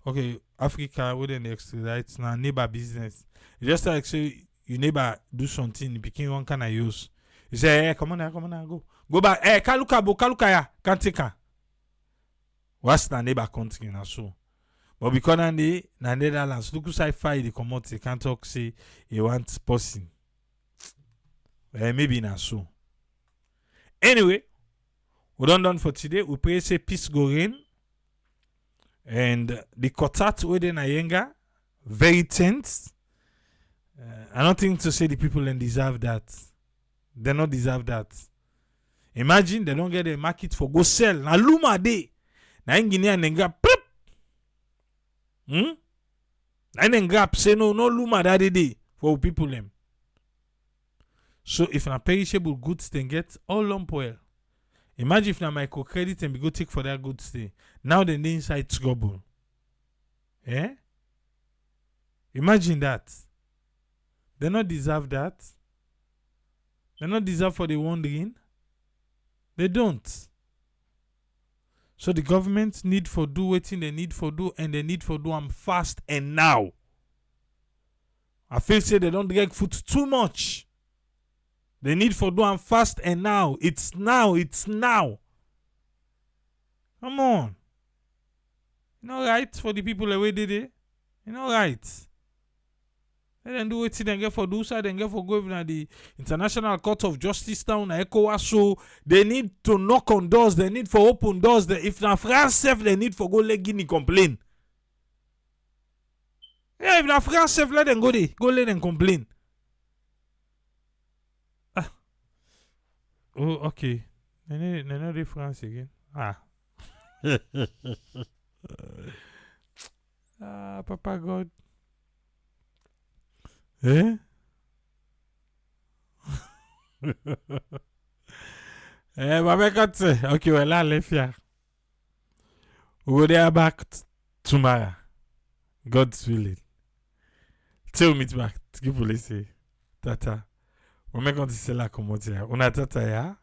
Okay, Africa wouldn't extradite now neighbor business. It's just like say you neighbor do something, you became one kind of use. You say, hey, come on now, go. Go back. Hey, kaluka ya, can't take her. What's the neighbor country now so? But because na Netherlands, look who fight the commodity, can't talk say he wants person. Maybe not so. Anyway, we done for today. We pray say peace go reign. And the quartet within Yenga, very tense. I don't think to say the people then deserve that. They don't deserve that. Imagine they don't get a market for go sell. Na luma day. Na Guinean nenga prep. Na nenga say no luma that day for people them. So if na perishable goods then get all lump well. Imagine if na microcredit and we go take for that goods day. Now they inside trouble. Eh? Imagine that. They not deserve that. They not deserve for the wandering. They don't. So the government need for do what they need for do and they need for do them fast and now. I feel say they don't drag food too much. They need for do them fast and now. It's now. Come on. not right for the people the way they did. You know right. Let them do what they get for do so, they get for go to the International Court of Justice down na ECOWAS. So they need to knock on doors, they need for open doors. If na France self, they need for go let Guinea complain. Yeah, if na France self, let them go there. Go let them complain. Ah. Oh, okay. They know the France again. Ah. Ah, Papa God. Eh? Baba God say, okay, well, I left here. We'll be back tomorrow. God's willing. Till meet back. Give police. Tata. On met quand c'est là comment dire. On a tata ya.